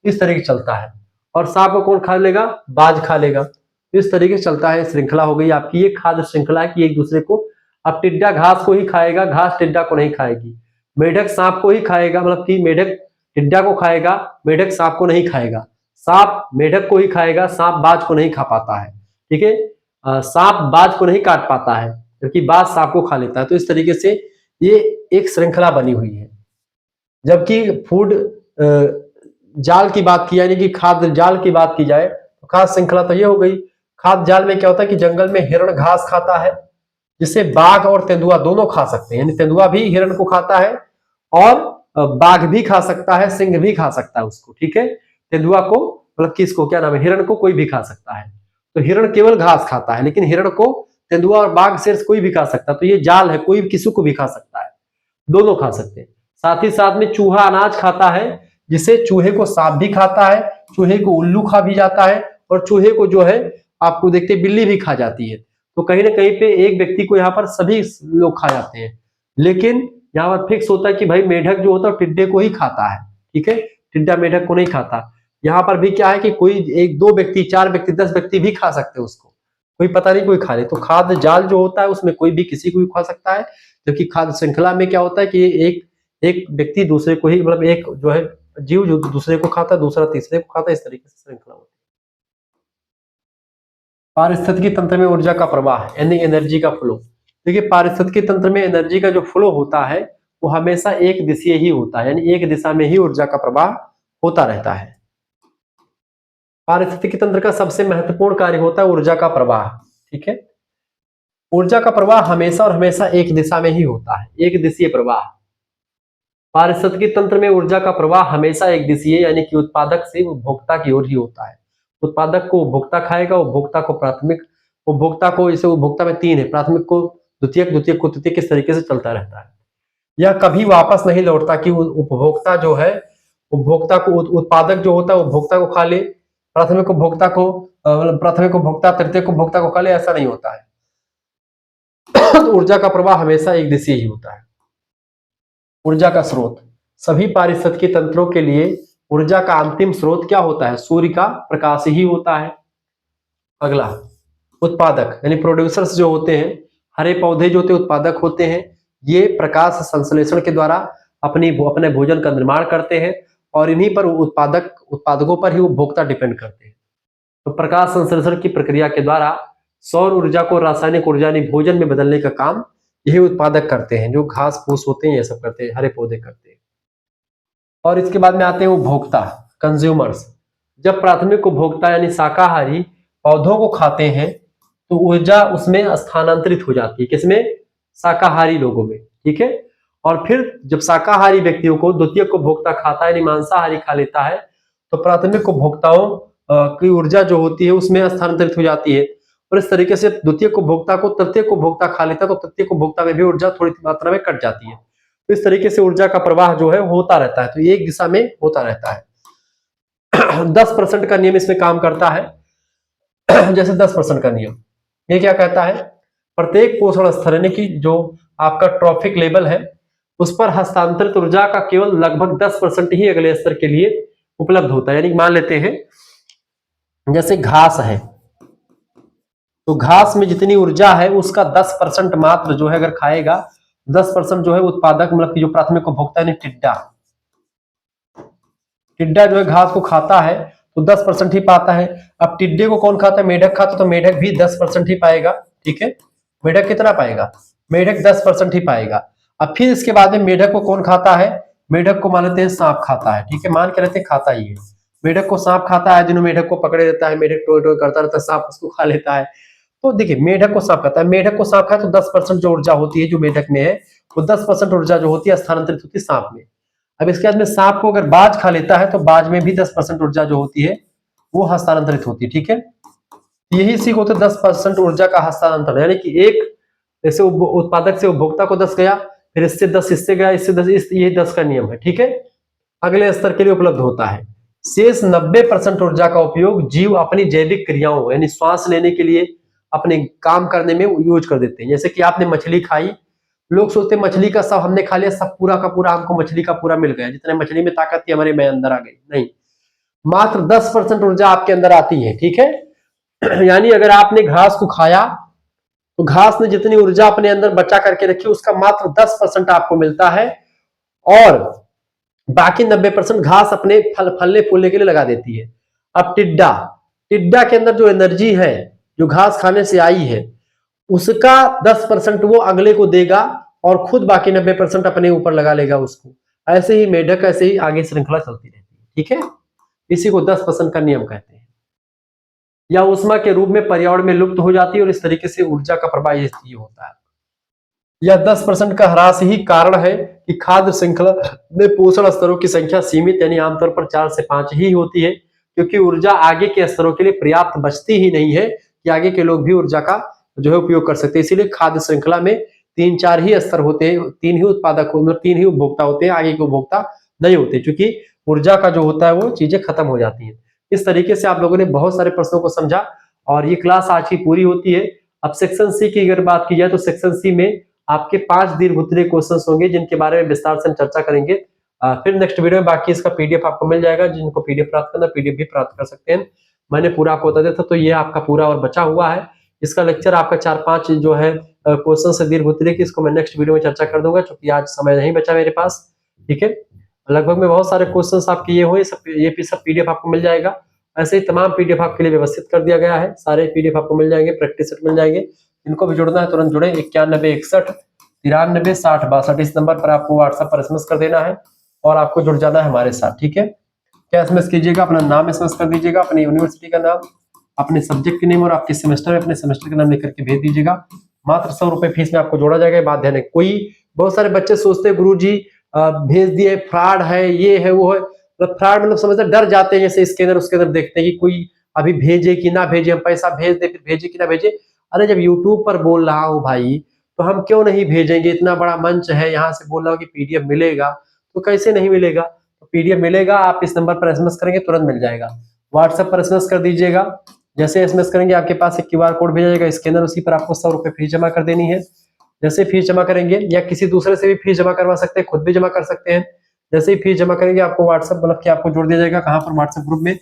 इस तरीके से चलता है। और सांप को कौन खा लेगा, बाज खा लेगा। इस तरीके से चलता है, श्रृंखला हो गई आपकी। ये खाद्य श्रृंखला है कि एक दूसरे को, अब टिड्डा घास को ही खाएगा, घास टिड्डा को नहीं खाएगी, मेढक सांप को ही खाएगा, मतलब कि मेढक टिड्डा को खाएगा, मेढक सांप को नहीं खाएगा, सांप मेढक को ही खाएगा, सांप बाज को नहीं खा पाता है, ठीक है। सांप बाज को नहीं काट पाता है, क्योंकि बाज सांप को खा लेता है। तो इस तरीके से ये एक श्रृंखला बनी हुई है। जबकि फूड जाल की बात की, यानी कि खाद्य जाल की बात की जाए, तो खाद्य श्रृंखला तो ये हो गई। खाद्य जाल में क्या होता है कि जंगल में हिरण घास खाता है, जिसे बाघ और तेंदुआ दोनों खा सकते हैं, यानी तेंदुआ भी हिरण को खाता है और बाघ भी खा सकता है, सिंह भी खा सकता है उसको, ठीक है। तेंदुआ को, मतलब किसको, क्या नाम है, हिरण को कोई भी खा सकता है। तो हिरण केवल घास खाता है, लेकिन हिरण को तेंदुआ और बाघ से कोई भी खा सकता है। तो ये जाल है, कोई किसी को भी खा सकता है, दोनों खा सकते हैं। साथ ही साथ में चूहा अनाज खाता है, जिसे चूहे को सांप भी खाता है, चूहे को उल्लू खा भी जाता है, और चूहे को जो है आपको देखते बिल्ली भी खा जाती है। तो कहीं ना कहीं पे एक व्यक्ति को यहाँ पर सभी लोग खा जाते हैं, लेकिन यहाँ पर फिक्स होता है कि भाई मेढक जो होता है टिड्डे को ही खाता है, ठीक है, टिड्डा मेढक को नहीं खाता। यहाँ पर भी क्या है कि कोई एक दो व्यक्ति, 4 व्यक्ति, 10 व्यक्ति भी खा सकते हैं उसको, कोई पता नहीं कोई खा ले। तो खाद्य जाल जो होता है उसमें कोई भी किसी को भी खा सकता है, जबकि खाद्य श्रृंखला में क्या होता है कि एक व्यक्ति दूसरे को ही, मतलब एक जो है जीव जो दूसरे को खाता है, दूसरा तीसरे को खाता है, इस तरीके से श्रृंखला होती है। पारिस्थितिकी तंत्र में ऊर्जा का प्रवाह, यानी एनर्जी का फ्लो। देखिए, पारिस्थितिकी तंत्र में एनर्जी का जो फ्लो होता है वो हमेशा एक दिशीय ही होता है, यानी एक दिशा में ही ऊर्जा का प्रवाह होता रहता है। पारिस्थितिकी तंत्र का सबसे महत्वपूर्ण कार्य होता है ऊर्जा का प्रवाह, ठीक है। ऊर्जा का प्रवाह हमेशा और हमेशा एक दिशा में ही होता है, एक दिशीय प्रवाह। पारिस्थितिकी तंत्र में ऊर्जा का प्रवाह हमेशा एक दिशीय, यानी कि उत्पादक से उपभोक्ता की ओर ही होता है। उत्पादक को उपभोक्ता खाएगा, उपभोक्ता को प्राथमिक, उपभोक्ता को, इसे उपभोक्ता में 3 है, प्राथमिक को द्वितीयक, द्वितीयक को तृतीयक, किस तरीके से चलता रहता है। यह कभी वापस नहीं लौटता कि उपभोक्ता जो है, उपभोक्ता को, उत्पादक जो होता है उपभोक्ता को खा ले, प्राथमिक उपभोक्ता को, मतलब प्राथमिक उपभोक्ता तृतीयक उपभोक्ता को खा ले, ऐसा नहीं होता है। तो ऊर्जा का प्रवाह हमेशा एक दिशीय ही होता है। ऊर्जा का स्रोत, सभी पारिस्थितिकी तंत्रों के लिए ऊर्जा का अंतिम स्रोत क्या होता है, सूर्य का प्रकाश ही होता है। अगला, उत्पादक यानी प्रोड्यूसर्स जो होते हैं, हरे पौधे जो होते हैं उत्पादक होते हैं, ये प्रकाश संश्लेषण के द्वारा अपने भोजन का निर्माण करते हैं, और इन्हीं पर उत्पादकों पर ही उपभोक्ता डिपेंड करते हैं। तो प्रकाश संश्लेषण की प्रक्रिया के द्वारा सौर ऊर्जा को रासायनिक ऊर्जा यानी भोजन में बदलने का काम यही उत्पादक करते हैं, जो घास फूस होते हैं ये सब करते हैं, हरे पौधे करते हैं। और इसके बाद में आते हैं उपभोक्ता, कंज्यूमर्स। जब प्राथमिक उपभोक्ता यानी शाकाहारी पौधों को खाते हैं तो ऊर्जा उसमें स्थानांतरित हो जाती है, किसमें, शाकाहारी लोगों में, ठीक है। और फिर जब शाकाहारी व्यक्तियों को द्वितीयक उपभोक्ता खाता है, यानी मांसाहारी खा लेता है, तो प्राथमिक उपभोक्ताओं की ऊर्जा जो होती है उसमें स्थानांतरित हो जाती है, और इस तरीके से द्वितीयक उपभोक्ता को तृतीयक उपभोक्ता खा लेता है, तो तृतीयक उपभोक्ता में भी ऊर्जा थोड़ी मात्रा में कट जाती है। तो इस तरीके से ऊर्जा का प्रवाह जो है होता रहता है, तो एक दिशा में होता रहता है। 10% का नियम इसमें काम करता है। जैसे 10% का नियम ये क्या कहता है, प्रत्येक पोषण स्तर यानी कि जो आपका ट्रॉफिक लेवल है उस पर हस्तांतरित ऊर्जा का केवल लगभग 10% ही अगले स्तर के लिए उपलब्ध होता है। यानी मान लेते हैं जैसे घास है, तो घास में जितनी ऊर्जा है उसका 10% मात्र जो है अगर खाएगा, 10% जो है उत्पादक मतलब कि जो प्राथमिक उपभोक्ता यानी टिड्डा, टिड्डा जो है घास को खाता है तो 10% ही पाता है। अब टिड्डे को कौन खाता है? मेढक खाता है, तो मेढक भी 10% ही पाएगा। ठीक है, मेढक कितना पाएगा? मेढक 10% ही पाएगा। अब फिर इसके बाद में मेढक को कौन खाता है? मेढक को मान लेते हैं सांप खाता है। ठीक है, मान के लेते हैं खाता ही है। मेढक को सांप खाता है, दिनों मेढक को पकड़े रहता है, मेढक टोय टोय करता रहता है, सांप उसको खा लेता है। तो देखिए मेढक को सांप खाता है, मेढक को सांप खाए तो 10% जो ऊर्जा होती है जो मेढक में है, वो 10% ऊर्जा जो होती है स्थानांतरित होती है सांप में। अब इसके बाद में सांप को अगर बाज खा लेता है तो बाज में भी 10% ऊर्जा जो होती है वो हस्तांतरित होती है। ठीक है, यही सीख होते 10% ऊर्जा का हस्तांतरण, यानी कि एक जैसे उत्पादक से उपभोक्ता को 10 गया, फिर इससे 10 इससे गया, इससे 10, ये 10 का नियम है। ठीक है, अगले स्तर के लिए उपलब्ध होता है। शेष 90% ऊर्जा का उपयोग जीव अपनी जैविक क्रियाओं यानी श्वास लेने के लिए, अपने काम करने में यूज कर देते हैं। जैसे कि आपने मछली खाई, लोग सोचते हैं मछली का सब हमने खा लिया, सब पूरा का पूरा हमको मछली का पूरा मिल गया, जितने मछली में ताकत थी हमारे में अंदर आ गई। नहीं, मात्र 10% ऊर्जा आपके अंदर आती है। ठीक है यानी अगर आपने घास को खाया तो घास ने जितनी ऊर्जा अपने अंदर बचा करके रखी उसका मात्र 10% आपको मिलता है, और बाकी 90% घास अपने फलने फूलने के लिए लगा देती है। अब टिड्डा, टिड्डा के अंदर जो एनर्जी है जो घास खाने से आई है उसका 10% वो अगले को देगा और खुद बाकी 90% अपने ऊपर लगा लेगा उसको। ऐसे ही मेढक ऐसे ही आगे श्रृंखला चलती रहती है। ठीक है, इसी को 10% का नियम कहते हैं, या ऊष्मा के रूप में पर्यावरण में लुप्त हो जाती है, और इस तरीके से ऊर्जा का प्रवाह ये होता है। यह 10% का ह्रास ही कारण है कि खाद्य श्रृंखला में पोषण स्तरों की संख्या सीमित यानी आमतौर पर 4 से 5 ही होती है, क्योंकि ऊर्जा आगे के स्तरों के लिए पर्याप्त बचती ही नहीं है कि आगे के लोग भी ऊर्जा का जो है उपयोग कर सकते हैं। इसीलिए खाद्य श्रृंखला में 3-4 ही स्तर होते हैं, 3 ही उत्पादक, 3 ही उपभोक्ता होते हैं, आगे के उपभोक्ता नहीं होते, क्योंकि ऊर्जा का जो होता है वो चीजें खत्म हो जाती है। इस तरीके से आप लोगों ने बहुत सारे प्रश्नों को समझा और ये क्लास आज की पूरी होती है। अब सेक्शन सी की अगर बात की जाए तो सेक्शन सी में आपके 5 दीर्घ-उत्तरीय क्वेश्चंस होंगे जिनके बारे में विस्तार से हम चर्चा करेंगे। फिर नेक्स्ट वीडियो में बाकी इसका पीडीएफ आपको मिल जाएगा, जिनको पीडीएफ प्राप्त करना पीडीएफ भी प्राप्त कर सकते हैं। मैंने पूरा आपको बता दिया था, तो ये आपका पूरा और बचा हुआ है। इसका लेक्चर आपका 4-5 जो है क्वेश्चन से दीर्घ-उत्तरीय की, इसको मैं नेक्स्ट वीडियो में चर्चा कर दूंगा, क्योंकि आज समय नहीं बचा मेरे पास। ठीक है, लगभग में बहुत सारे क्वेश्चंस आपके ये हुए, सब पीडीएफ आपको मिल जाएगा। ऐसे ही तमाम पीडीएफ आपके लिए व्यवस्थित कर दिया गया है, सारे पीडीएफ आपको मिल जाएंगे, प्रैक्टिस सेट मिल जाएंगे। इनको भी जुड़ना है तुरंत जुड़े, 9161936062 इस नंबर पर आपको व्हाट्सएप पर एसएमएस कर देना है और आपको जुड़ जाना है हमारे साथ। ठीक है, क्या एसएमएस कीजिएगा, अपना नाम एसएमएस कर दीजिएगा, अपनी यूनिवर्सिटी का नाम, अपने सब्जेक्ट के नेम और आपके सेमेस्टर में अपने सेमेस्टर का नाम लिख करके भेज दीजिएगा। मात्र 100 रुपए फीस में आपको जोड़ा जाएगा। बात ध्यान है, कोई बहुत सारे बच्चे सोचते हैं गुरु जी भेज दिए, फ्रॉड है, ये है वो है, मतलब फ्रॉड मतलब समझते डर जाते हैं, जैसे स्कैनर उसके अंदर देखते हैं कि कोई अभी भेजे कि ना भेजे, हम पैसा भेज दे फिर भेजे कि ना भेजे। अरे जब यूट्यूब पर बोल रहा हूँ भाई तो हम क्यों नहीं भेजेंगे, इतना बड़ा मंच है, यहाँ से बोल रहा हूँ कि पीडीएफ मिलेगा, तो कैसे नहीं मिलेगा? तो पीडीएफ मिलेगा, आप इस नंबर पर एसएमएस करेंगे तुरंत मिल जाएगा। व्हाट्सएप पर एसएमएस कर दीजिएगा, जैसे एसएमएस करेंगे आपके पास एक क्यूआर कोड भेजा जाएगा, स्कैनर, उसी पर आपको 100 रुपए फीस जमा कर देनी है। जैसे फीस जमा करेंगे या किसी दूसरे से भी फीस जमा करवा सकते हैं, खुद भी जमा कर सकते हैं। जैसे ही फीस जमा करेंगे आपको व्हाट्सएप मतलब कि आपको जोड़ दिया जाएगा, कहाँ पर? व्हाट्सएप ग्रुप में।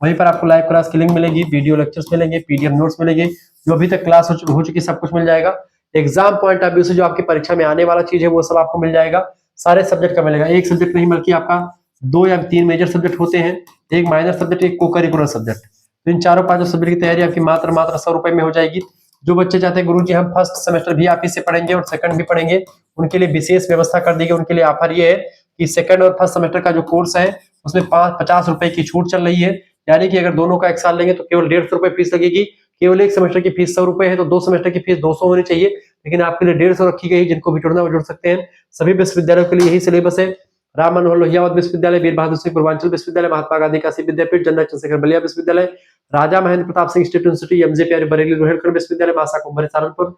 वहीं पर आपको लाइव क्लास की लिंक मिलेगी, वीडियो लेक्चर्स मिलेंगे, पीडीएफ नोट्स मिलेंगे, जो अभी तक क्लास हो चुकी सब कुछ मिल जाएगा। एग्जाम पॉइंट ऑफ व्यू से जो आपकी परीक्षा में आने वाला चीज है वो सब आपको मिल जाएगा, सारे सब्जेक्ट का मिलेगा। एक सब्जेक्ट नहीं बल्कि आपका 2 या 3 मेजर सब्जेक्ट होते हैं, एक माइनर सब्जेक्ट, एक को करिकुलर सब्जेक्ट। तो इन चारों 5 सब्जेक्ट की तैयारी आपकी मात्र 100 रुपए में हो जाएगी। जो बच्चे चाहते हैं गुरुजी हम फर्स्ट सेमेस्टर भी आप ही से पढ़ेंगे और सेकंड भी पढ़ेंगे, उनके लिए विशेष व्यवस्था कर दी गई। उनके लिए ऑफर ये है कि सेकंड और फर्स्ट सेमेस्टर का जो कोर्स है उसमें 50 रुपए की छूट चल रही है, यानी कि अगर दोनों का एक साल लेंगे तो केवल 150 रुपए फीस लगेगी। केवल एक सेमेस्टर की फीस 100 रुपए है, तो 2 सेमेस्टर की फीस 200 होनी चाहिए, लेकिन आपके लिए 150 रखी गई। जिनको भी जुड़ना वो जुड़ सकते हैं। सभी विश्वविद्यालयों के लिए यही सिलेबस है। राम मनोहर लोहिया विश्वविद्यालय, वीर बहादुर Singh Purvanchal Vishwavidyalaya, Mahatma Gandhi Kashi Vidyapith, general Chandrashekhar Ballia Vishwavidyalaya, Raja Mahendra Pratap Singh state university, MJ प्यारे बरेली रोहिलखंड विश्वविद्यालय, मासा कुंभरी सहारनपुर।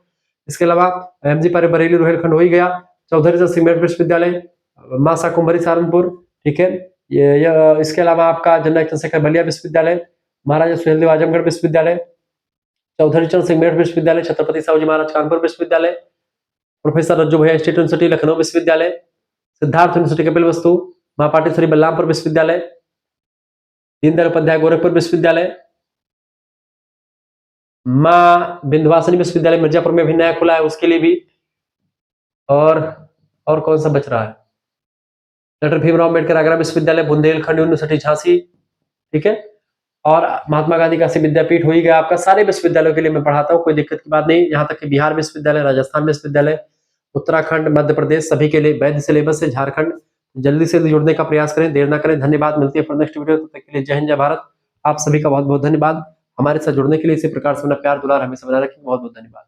इसके अलावा एमजी प्यारे बरेली रोहिलखंड हो ही गया, चौधरी चरण सिंह विश्वविद्यालय, मासा कुंभरी सहारनपुर। ठीक है, ये इसके अलावा आपका जनरल चंद्रशेखर बलिया विश्वविद्यालय, महाराजा सुहेलदेव आजमगढ़ विश्वविद्यालय, चौधरी चरण सिंह विश्वविद्यालय, छत्रपति साहू जी महाराज कानपुर विश्वविद्यालय, प्रोफेसर रज्जू भैया स्टेट यूनिवर्सिटी लखनऊ विश्वविद्यालय, सिद्धार्थ यूनिवर्सिटी कपिलवस्तु, मां पाटेश्वरी बलरामपुर विश्वविद्यालय, दीनदयाल उपाध्याय गोरखपुर विश्वविद्यालय, माँ विंध्यवासिनी विश्वविद्यालय मिर्जापुर में भी नया खुला है, उसके लिए भी। और कौन सा बच रहा है? डॉक्टर भीमराव अम्बेडकर आगरा विश्वविद्यालय, बुंदेलखंड यूनिवर्सिटी झांसी, ठीक है। और महात्मा गांधी काशी विद्यापीठ हो ही गया आपका। सारे विश्वविद्यालयों के लिए मैं पढ़ाता हूँ, कोई दिक्कत की बात नहीं। यहाँ तक कि बिहार विश्वविद्यालय, राजस्थान विश्वविद्यालय, उत्तराखंड, मध्य प्रदेश, सभी के लिए वैध सिलेबस है। झारखंड जल्दी से जुड़ने का प्रयास करें, देर ना करें। धन्यवाद, मिलती है फॉर नेक्स्ट वीडियो, तब तक के लिए जय हिंद, जय भारत। आप सभी का बहुत बहुत धन्यवाद। हमारे साथ जुड़ने के लिए इसी प्रकार से अपना प्यार दुलार हमेशा बनाए रखें। बहुत बहुत धन्यवाद।